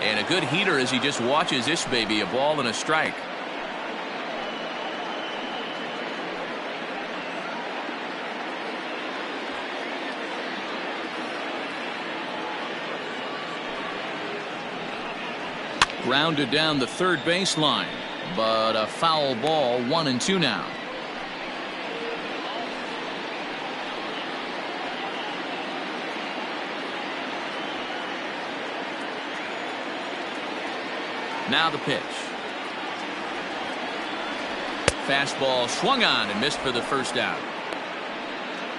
And a good heater as he just watches this baby. A ball and a strike. Grounded down the third baseline, but a foul ball. 1-2 now. Now the pitch. Fastball swung on and missed for the first out.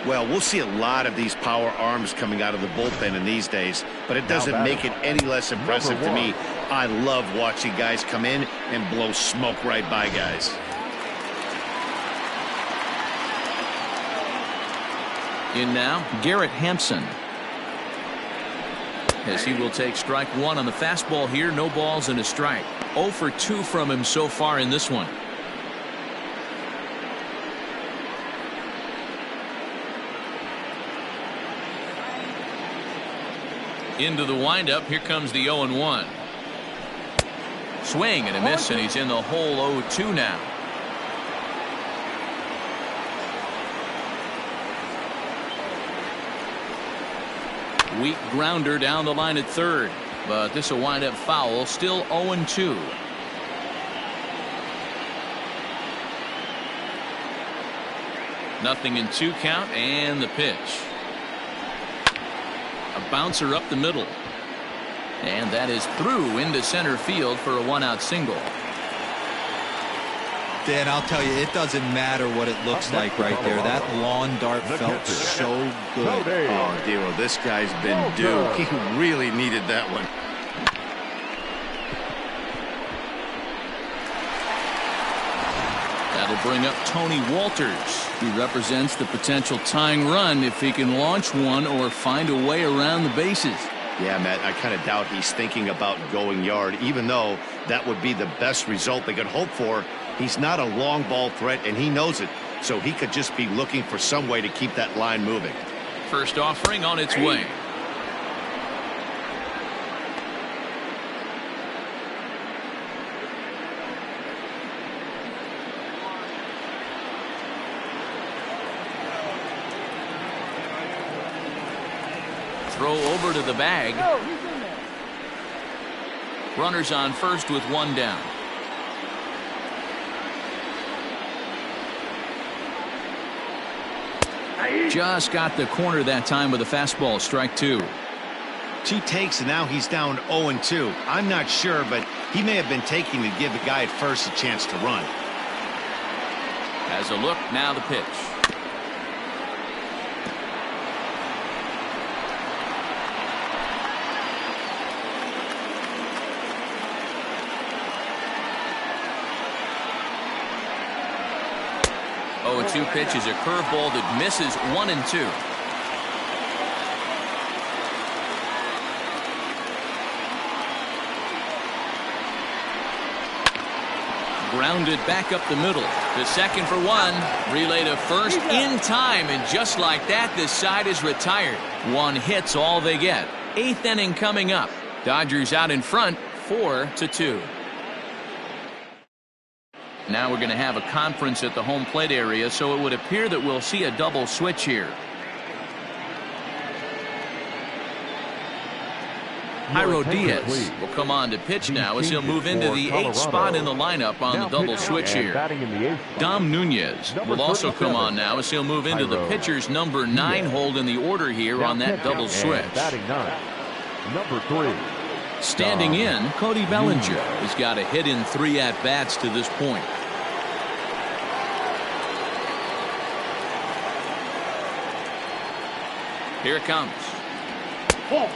Well, we'll see a lot of these power arms coming out of the bullpen in these days, but it doesn't make it any less impressive to me. I love watching guys come in and blow smoke right by guys. In now, Garrett Hampson. As he will take strike 1 on the fastball here. No balls and a strike. 0 for 2 from him so far in this one. Into the windup. Here comes the 0-1. Swing and a miss, and he's in the hole. 0-2 now. Weak grounder down the line at third, but this will wind up foul. Still 0-2. Nothing in 2 count, and the pitch. A bouncer up the middle, and that is through into center field for a 1-out single. Dan, I'll tell you, it doesn't matter what it looks like right there. That lawn dart felt so good. Oh, Dero, this guy's been due. He really needed that one. That'll bring up Tony Walters. He represents the potential tying run if he can launch one or find a way around the bases. Yeah, Matt, I kind of doubt he's thinking about going yard, even though that would be the best result they could hope for. He's not a long ball threat, and he knows it, so he could just be looking for some way to keep that line moving. First offering on its way. Throw over to the bag. Runners on first with 1 down. Just got the corner that time with a fastball, strike 2. 2 takes, and now he's down 0-2. I'm not sure, but he may have been taking to give the guy at first a chance to run. Has a look, now the pitch. A 2 pitch is a curveball that misses 1-2. Grounded back up the middle to second for 1. Relay to first in time, and just like that, this side is retired. 1 hit's all they get. 8th inning coming up. Dodgers out in front, 4-2. Now we're going to have a conference at the home plate area, so it would appear that we'll see a double switch here. Jairo Diaz will come on to pitch now as he'll move into the 8th spot in the lineup on the double switch here. Dom Nunez will also come on now as he'll move into the pitcher's number 9 hold in the order here on that double switch. Number 3. Standing in, Cody Bellinger has got a hit in 3 at-bats to this point. Here it comes. Ball.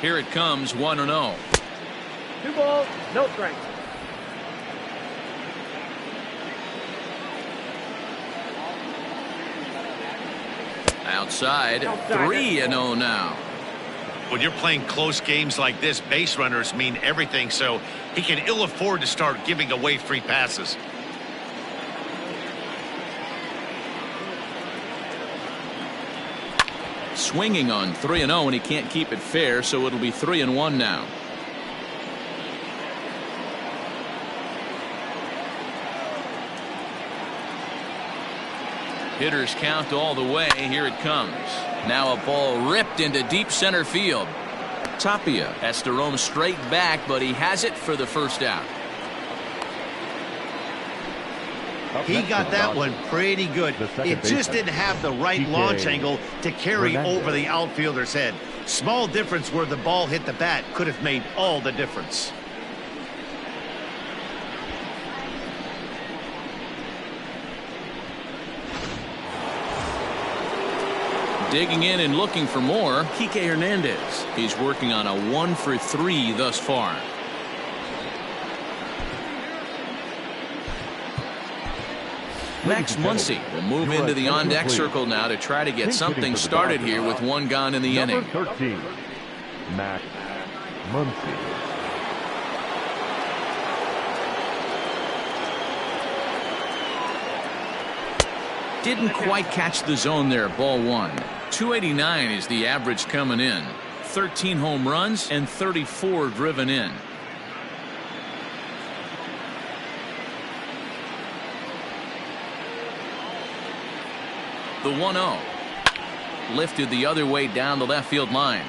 Here it comes, 1-0. 2 balls, no strikes. Outside, 3-0 now. When you're playing close games like this, base runners mean everything, so he can ill afford to start giving away free passes. Swinging on 3-0, and he can't keep it fair, so it'll be 3-1 now. Hitters count all the way. Here it comes. Now a ball ripped into deep center field. Tapia has to roam straight back, but he has it for the first out. He got that one pretty good. It just didn't have the right launch angle to carry over the outfielder's head. Small difference where the ball hit the bat could have made all the difference. Digging in and looking for more, Kike Hernandez. He's working on a 1-for-3 thus far. Max Muncy will move into the on-deck circle now to try to get something started here with 1 gone in the inning. 13, Max Muncy. Didn't quite catch the zone there, ball 1. 289 is the average coming in. 13 home runs and 34 driven in. The 1-0 lifted the other way down the left field line,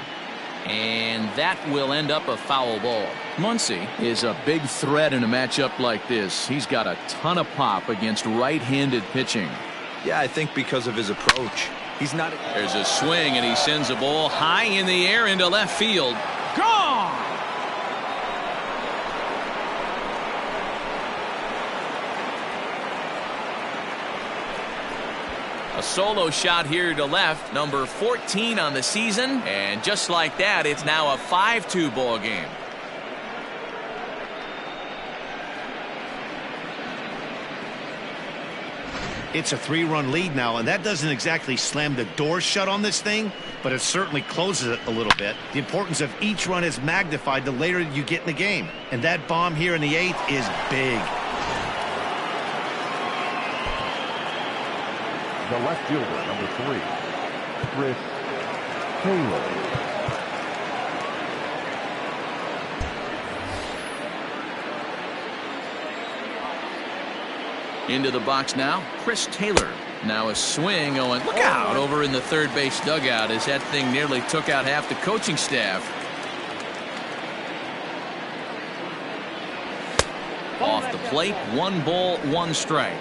and that will end up a foul ball. Muncy is a big threat in a matchup like this. He's got a ton of pop against right-handed pitching. Yeah, I think because of his approach. He's not. There's a swing, and he sends a ball high in the air into left field. Gone! A solo shot here to left, number 14 on the season, and just like that, it's now a 5-2 ball game. It's a 3-run lead now, and that doesn't exactly slam the door shut on this thing, but it certainly closes it a little bit. The importance of each run is magnified the later you get in the game, and that bomb here in the 8th is big. The left fielder, number 3, Chris Taylor. Into the box now, Chris Taylor. Now a swing going, look out, over in the third base dugout as that thing nearly took out half the coaching staff. Off the plate, 1 ball, 1 strike.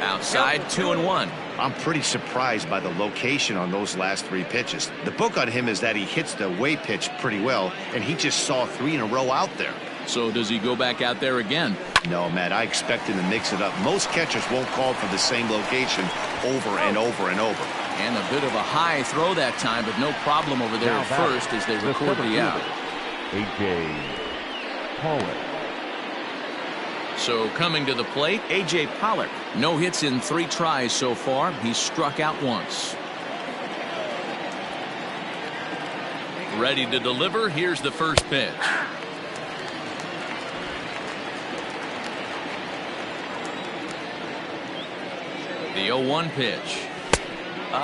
Outside, 2-1. I'm pretty surprised by the location on those last 3 pitches. The book on him is that he hits the away pitch pretty well, and he just saw 3 in a row out there. So does he go back out there again? No, Matt, I expect him to mix it up. Most catchers won't call for the same location over and over and over. And a bit of a high throw that time, but no problem over there at first as they record the out. A.J. Pollock. So coming to the plate, A.J. Pollock. No hits in 3 tries so far. He's struck out once. Ready to deliver. Here's the first pitch. The 0-1 pitch.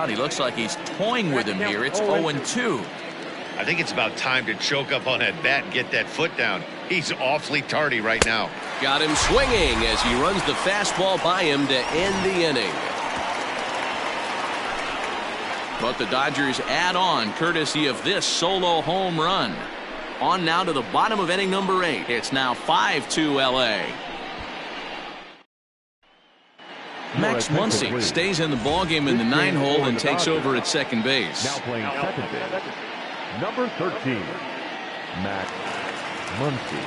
He looks like he's toying with him here. It's 0-2. I think it's about time to choke up on that bat and get that foot down. He's awfully tardy right now. Got him swinging as he runs the fastball by him to end the inning. But the Dodgers add on courtesy of this solo home run. On now to the bottom of inning number 8. It's now 5-2 L.A. Max Muncy stays in the ballgame in the 9-hole and takes over at second base. Now playing second base, number 13, Max Muncy.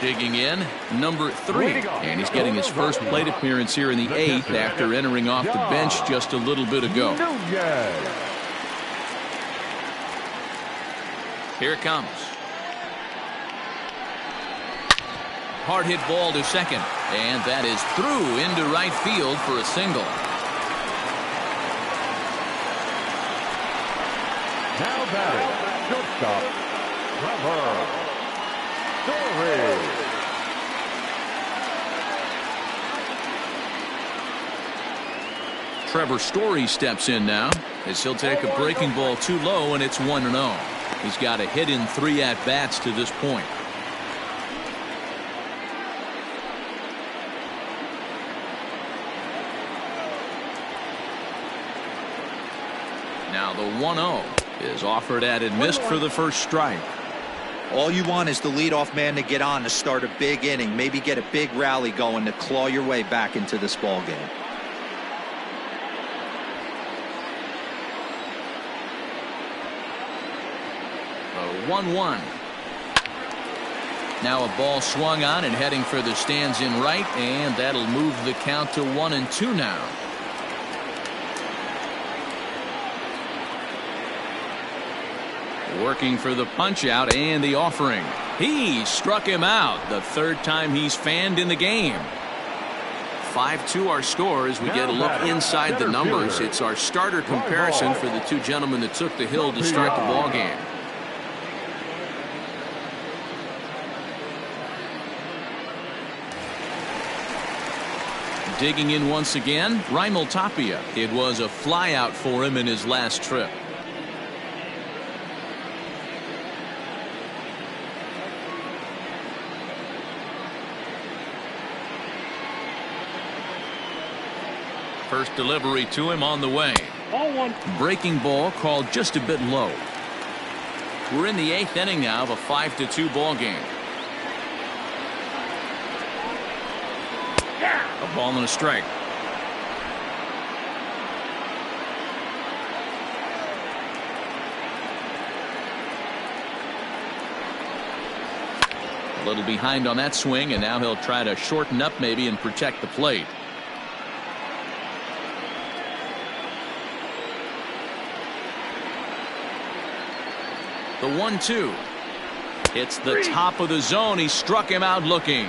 Digging in, number 3. And he's getting his first plate appearance here in the 8th after entering off the bench just a little bit ago. Here it comes. Hard hit ball to second, and that is through into right field for a single. Now batting, shortstop, Trevor Story steps in now as he'll take a breaking ball too low, and it's 1-0. He's got a hit in 3 at-bats to this point. Now the 1-0 is offered at and missed for the first strike. All you want is the leadoff man to get on to start a big inning, maybe get a big rally going to claw your way back into this ball game. The 1-1. Now a ball swung on and heading for the stands in right, and that'll move the count to 1-2 now. Working for the punch out and the offering. He struck him out the 3rd time he's fanned in the game. 5-2 our score as we get a look inside the numbers. It's our starter comparison for the 2 gentlemen that took the hill to start the ball game. Digging in once again, Raimel Tapia. It was a flyout for him in his last trip. First delivery to him on the way. Breaking ball called just a bit low. We're in the 8th inning now of a 5-2 ball game. A ball and a strike. A little behind on that swing, and now he'll try to shorten up maybe and protect the plate. The 1-2. It's the top of the zone. He struck him out looking.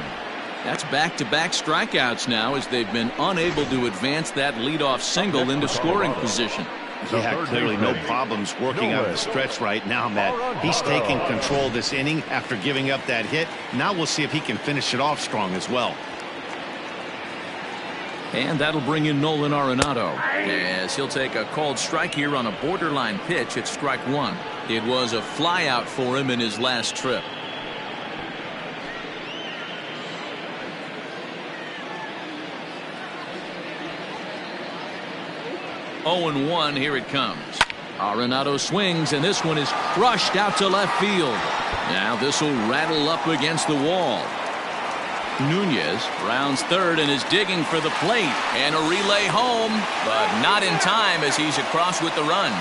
That's back-to-back strikeouts now as they've been unable to advance that leadoff single into scoring position. Yeah, clearly no problems working out the stretch right now, Matt. He's taking control this inning after giving up that hit. Now we'll see if he can finish it off strong as well. And that'll bring in Nolan Arenado as he'll take a called strike here on a borderline pitch at strike 1. It was a flyout for him in his last trip. 0-1, here it comes. Arenado swings, and this one is crushed out to left field. Now this will rattle up against the wall. Nunez rounds third and is digging for the plate, and a relay home, but not in time as he's across with the run.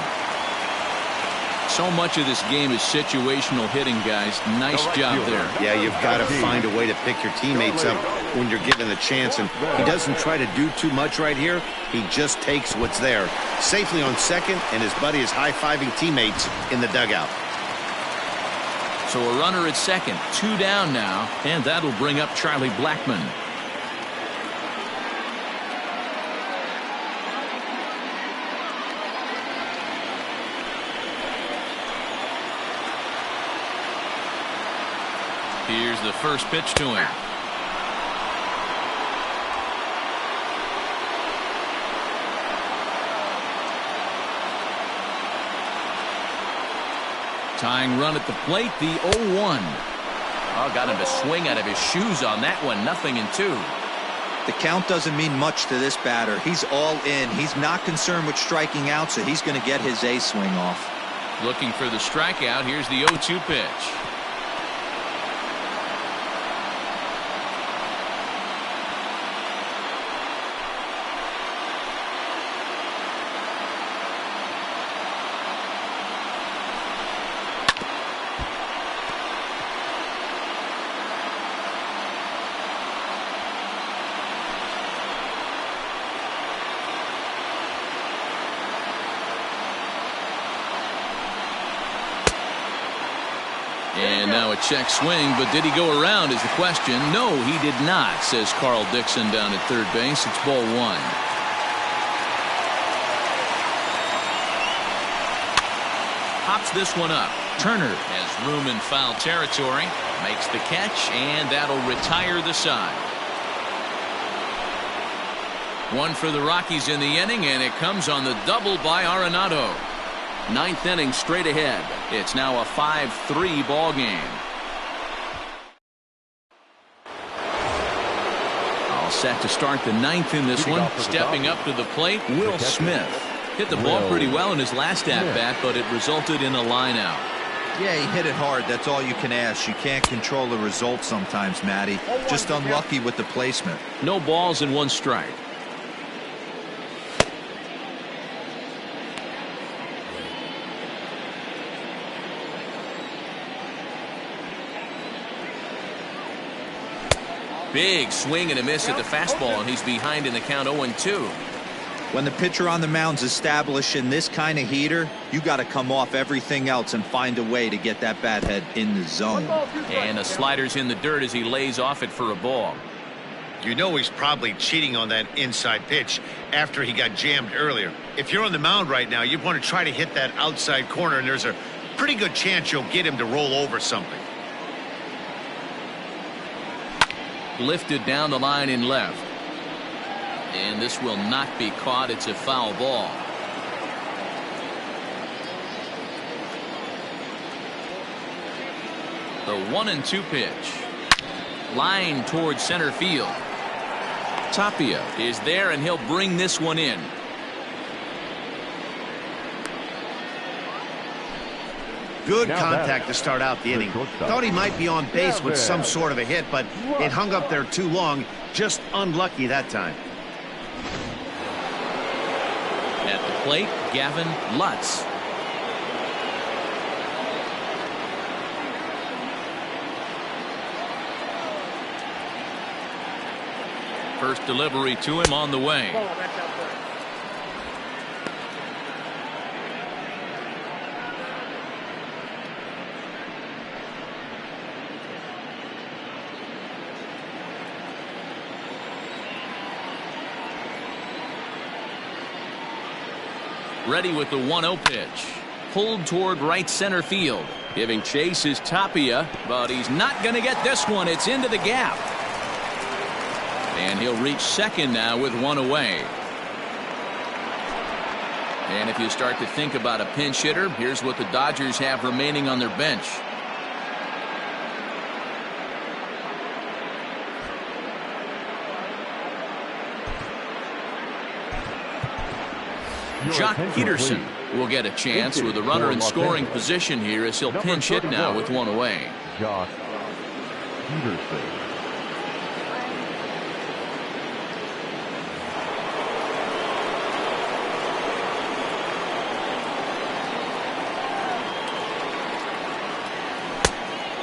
So much of this game is situational hitting, guys. Nice job there. Yeah, you've got to find a way to pick your teammates up when you're given the chance, and he doesn't try to do too much right here. He just takes what's there. Safely on second, and his buddy is high-fiving teammates in the dugout. So a runner at second, 2 down now, and that'll bring up Charlie Blackmon. Here's the first pitch to him. Tying run at the plate, the 0-1. Oh, got him to swing out of his shoes on that one. 0-2. The count doesn't mean much to this batter. He's all in. He's not concerned with striking out, so he's going to get his A swing off. Looking for the strikeout. Here's the 0-2 pitch. And now a check swing, but did he go around is the question. No, he did not, says Carl Dixon down at third base. It's ball 1. Pops this one up. Turner has room in foul territory, makes the catch, and that'll retire the side. 1 for the Rockies in the inning, and it comes on the double by Arenado. 9th inning straight ahead. It's now a 5-3 ball game. All set to start the 9th in this one. Stepping up to the plate, Will Smith. Hit the ball pretty well in his last at-bat, but it resulted in a line out. Yeah, he hit it hard. That's all you can ask. You can't control the result sometimes, Matty. Just unlucky with the placement. No balls and 1 strike. Big swing and a miss at the fastball, and he's behind in the count 0-2. When the pitcher on the mound's establishing this kind of heater, you got to come off everything else and find a way to get that bat head in the zone. And the slider's in the dirt as he lays off it for a ball. You know he's probably cheating on that inside pitch after he got jammed earlier. If you're on the mound right now, you want to try to hit that outside corner, and there's a pretty good chance you'll get him to roll over something. Lifted down the line in left. And this will not be caught. It's a foul ball. The 1-2 pitch. Line towards center field. Tapia is there, and he'll bring this one in. Good contact to start out the inning. Thought he might be on base with some sort of a hit, but it hung up there too long. Just unlucky that time. At the plate, Gavin Lutz. First delivery to him on the way. Ready with the 1-0 pitch. Pulled toward right center field. Giving chase is Tapia, but he's not going to get this one. It's into the gap. And he'll reach second now with 1 away. And if you start to think about a pinch hitter, here's what the Dodgers have remaining on their bench. Jock Peterson will get a chance with a runner in scoring position here as he'll pinch hit now with one away. Jock Peterson.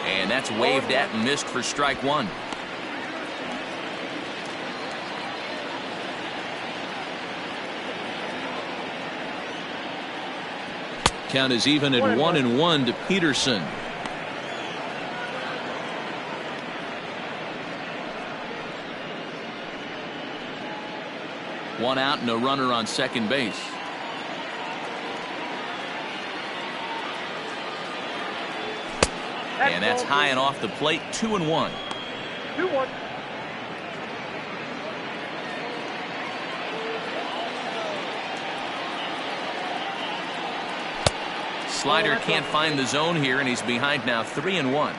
And that's waved at and missed for strike one. Count is even at 1-1 to Peterson. One out and a runner on second base. And that's high and off the plate. 2-1. 2-1. Slider can't find the zone here, and he's behind now 3-1.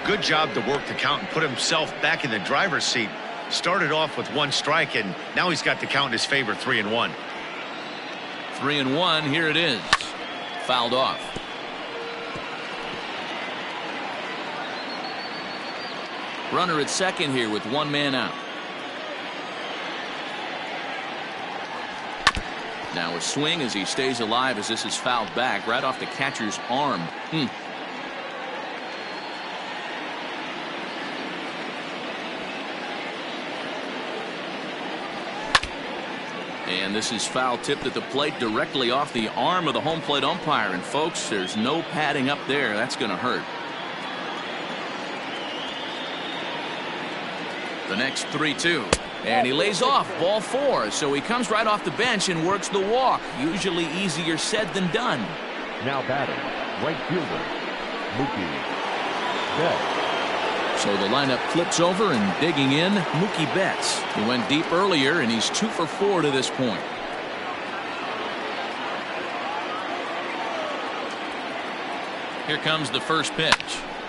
Good job to work the count and put himself back in the driver's seat. Started off with one strike, and now he's got the count in his favor. 3-1. 3-1. Here it is. Fouled off. Runner at second here with one man out. Now a swing as he stays alive as this is fouled back right off the catcher's arm. And this is foul tipped at the plate directly off the arm of the home plate umpire. And folks, there's no padding up there. That's going to hurt. The next 3-2. And he lays off ball 4, so he comes right off the bench and works the walk. Usually easier said than done. Now batting, right fielder, Mookie Betts. So the lineup flips over and digging in, Mookie Betts. He went deep earlier and he's 2 for 4 to this point. Here comes the first pitch.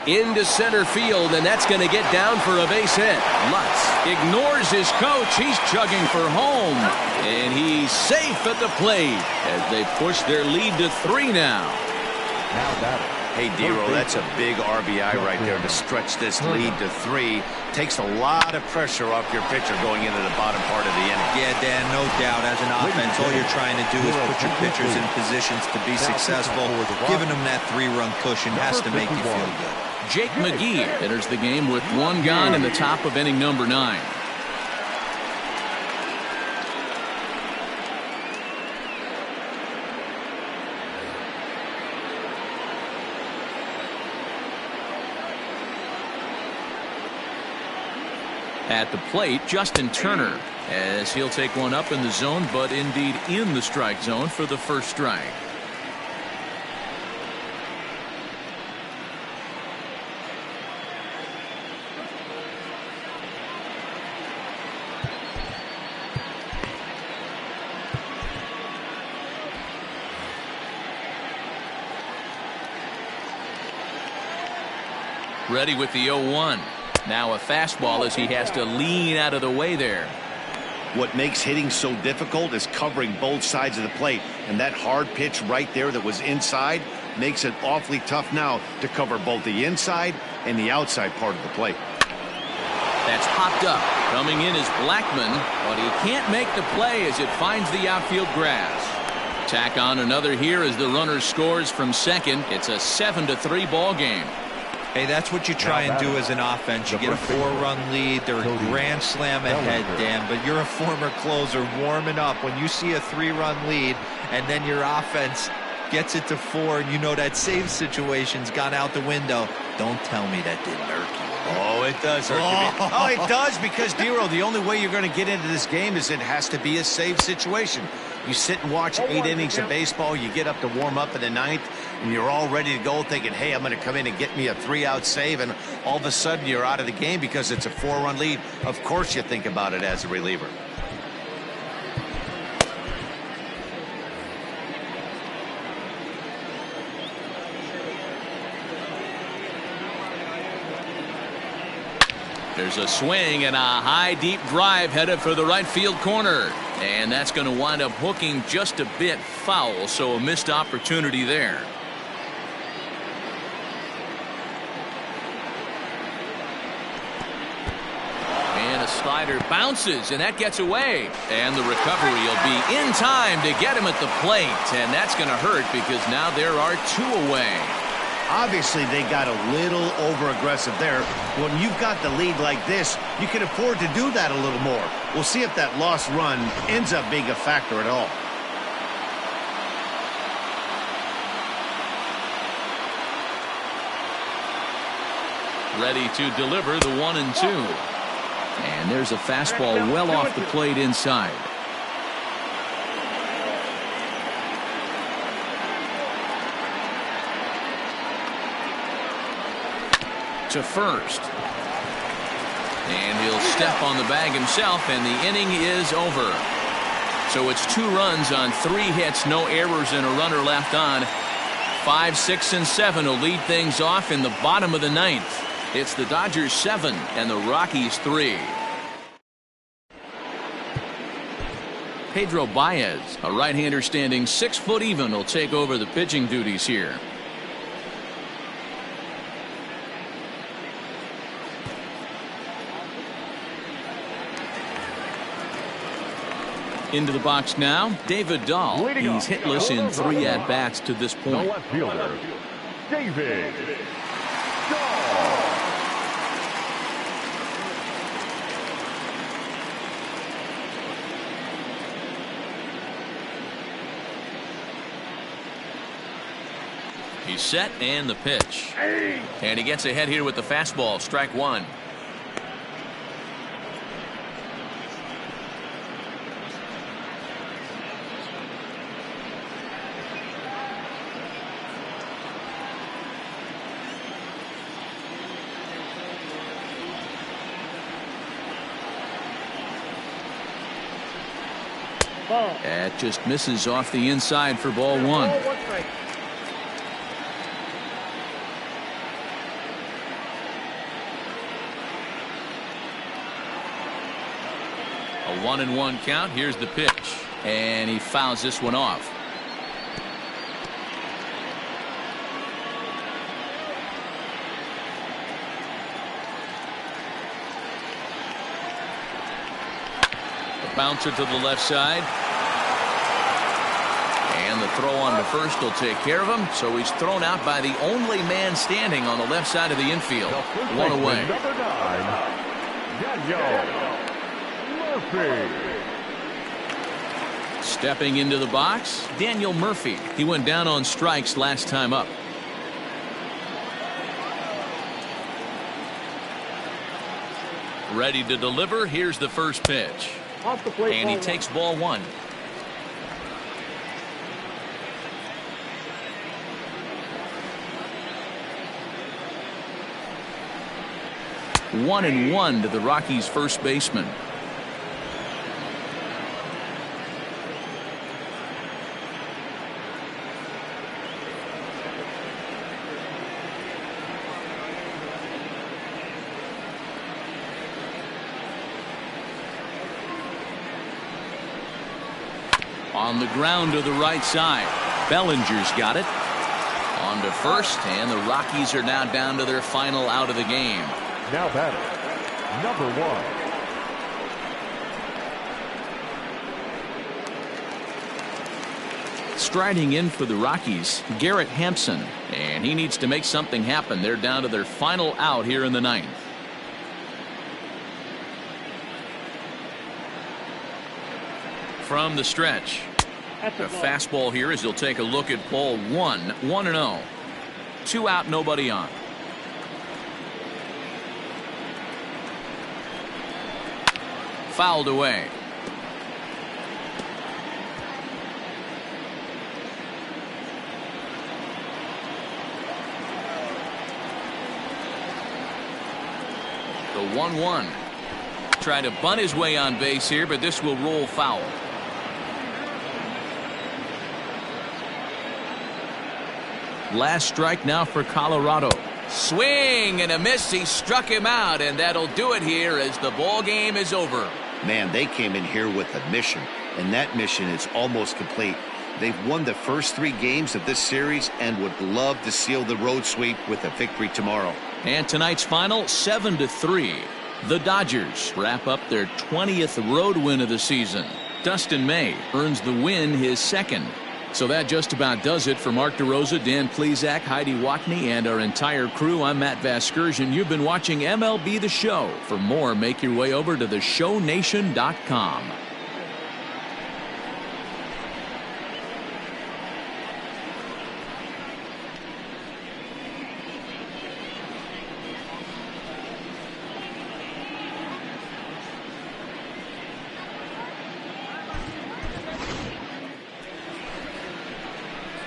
Into center field, and that's going to get down for a base hit. Lutz ignores his coach. He's chugging for home. And he's safe at the plate as they push their lead to 3 now. Now batting. Hey, Dero, that's a big RBI right there to stretch this lead to 3. Takes a lot of pressure off your pitcher going into the bottom part of the inning. Yeah, Dan, no doubt. As an offense, all you're trying to do is put your pitchers in positions to be successful. Giving them that 3-run cushion has to make you feel good. Jake McGee enters the game with 1 gone in the top of inning number 9. At the plate, Justin Turner, as he'll take one up in the zone, but indeed in the strike zone for the first strike. Ready with the 0-1. Now a fastball as he has to lean out of the way there. What makes hitting so difficult is covering both sides of the plate. And that hard pitch right there that was inside makes it awfully tough now to cover both the inside and the outside part of the plate. That's popped up. Coming in is Blackman, but he can't make the play as it finds the outfield grass. Tack on another here as the runner scores from second. It's a 7-3 ball game. Hey, that's what you try and do as an offense. You get a 4-run lead. They're a grand slam ahead, Dan. But you're a former closer warming up. When you see a 3-run lead and then your offense gets it to 4 and you know that save situation's gone out the window, don't tell me that didn't irk you. Oh, it does hurt me. Oh, it does, because, Dero, the only way you're going to get into this game is it has to be a save situation. You sit and watch 8 innings of baseball, you get up to warm up in the 9th, and you're all ready to go thinking, hey, I'm going to come in and get me a 3-out save, and all of a sudden you're out of the game because it's a 4-run lead. Of course you think about it as a reliever. There's a swing and a high deep drive headed for the right field corner. And that's going to wind up hooking just a bit foul, so a missed opportunity there. And a slider bounces, and that gets away. And the recovery will be in time to get him at the plate. And that's going to hurt because now there are 2 away. Obviously, they got a little over-aggressive there. When you've got the lead like this, you can afford to do that a little more. We'll see if that lost run ends up being a factor at all. Ready to deliver the 1-2. And there's a fastball well off the plate inside. To first. And he'll step on the bag himself, and the inning is over. So it's 2 runs on 3 hits, no errors, and a runner left on. 5, 6, and 7 will lead things off in the bottom of the 9th. It's the Dodgers 7 and the Rockies 3. Pedro Baez, a right-hander standing 6 foot even, will take over the pitching duties here. Into the box now, David Dahl. He's hitless in 3 at-bats to this point. The left fielder, David Dahl. He's set, and the pitch. And he gets ahead here with the fastball, strike 1. That just misses off the inside for ball 1. A 1-1 count. Here's the pitch, and he fouls this one off. Bouncer to the left side. And the throw on to first will take care of him. So he's thrown out by the only man standing on the left side of the infield. 1 away. Number 9, Daniel Murphy. Stepping into the box, Daniel Murphy. He went down on strikes last time up. Ready to deliver. Here's the first pitch. And he takes ball 1. One and 1 to the Rockies' first baseman. On the ground to the right side. Bellinger's got it. On to first, and the Rockies are now down to their final out of the game. Now batting, number 1. Striding in for the Rockies, Garrett Hampson. And he needs to make something happen. They're down to their final out here in the 9th. From the stretch. The fastball here as he'll take a look at ball 1. 1-0. 2 out, nobody on. Fouled away. The 1-1. Try to bunt his way on base here, but this will roll foul. Last strike now for Colorado. Swing and a miss. He struck him out, and that'll do it here as the ball game is over. Man, they came in here with a mission, and that mission is almost complete. They've won the first 3 games of this series and would love to seal the road sweep with a victory tomorrow. And tonight's final, 7-3. The Dodgers wrap up their 20th road win of the season. Dustin May earns the win, his second. So that just about does it for Mark DeRosa, Dan Plesac, Heidi Watney, and our entire crew. I'm Matt Vasgersian. You've been watching MLB The Show. For more, make your way over to theshownation.com.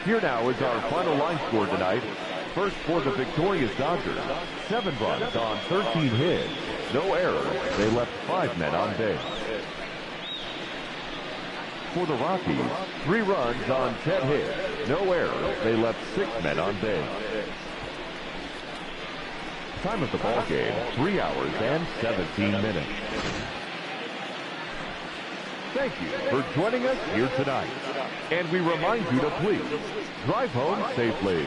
Here now is our final line score tonight. First for the victorious Dodgers, 7 runs on 13 hits, no errors. They left 5 men on base. For the Rockies, 3 runs on 10 hits, no errors. They left 6 men on base. Time of the ball game, 3 hours and 17 minutes. Thank you for joining us here tonight. And we remind you to please drive home safely.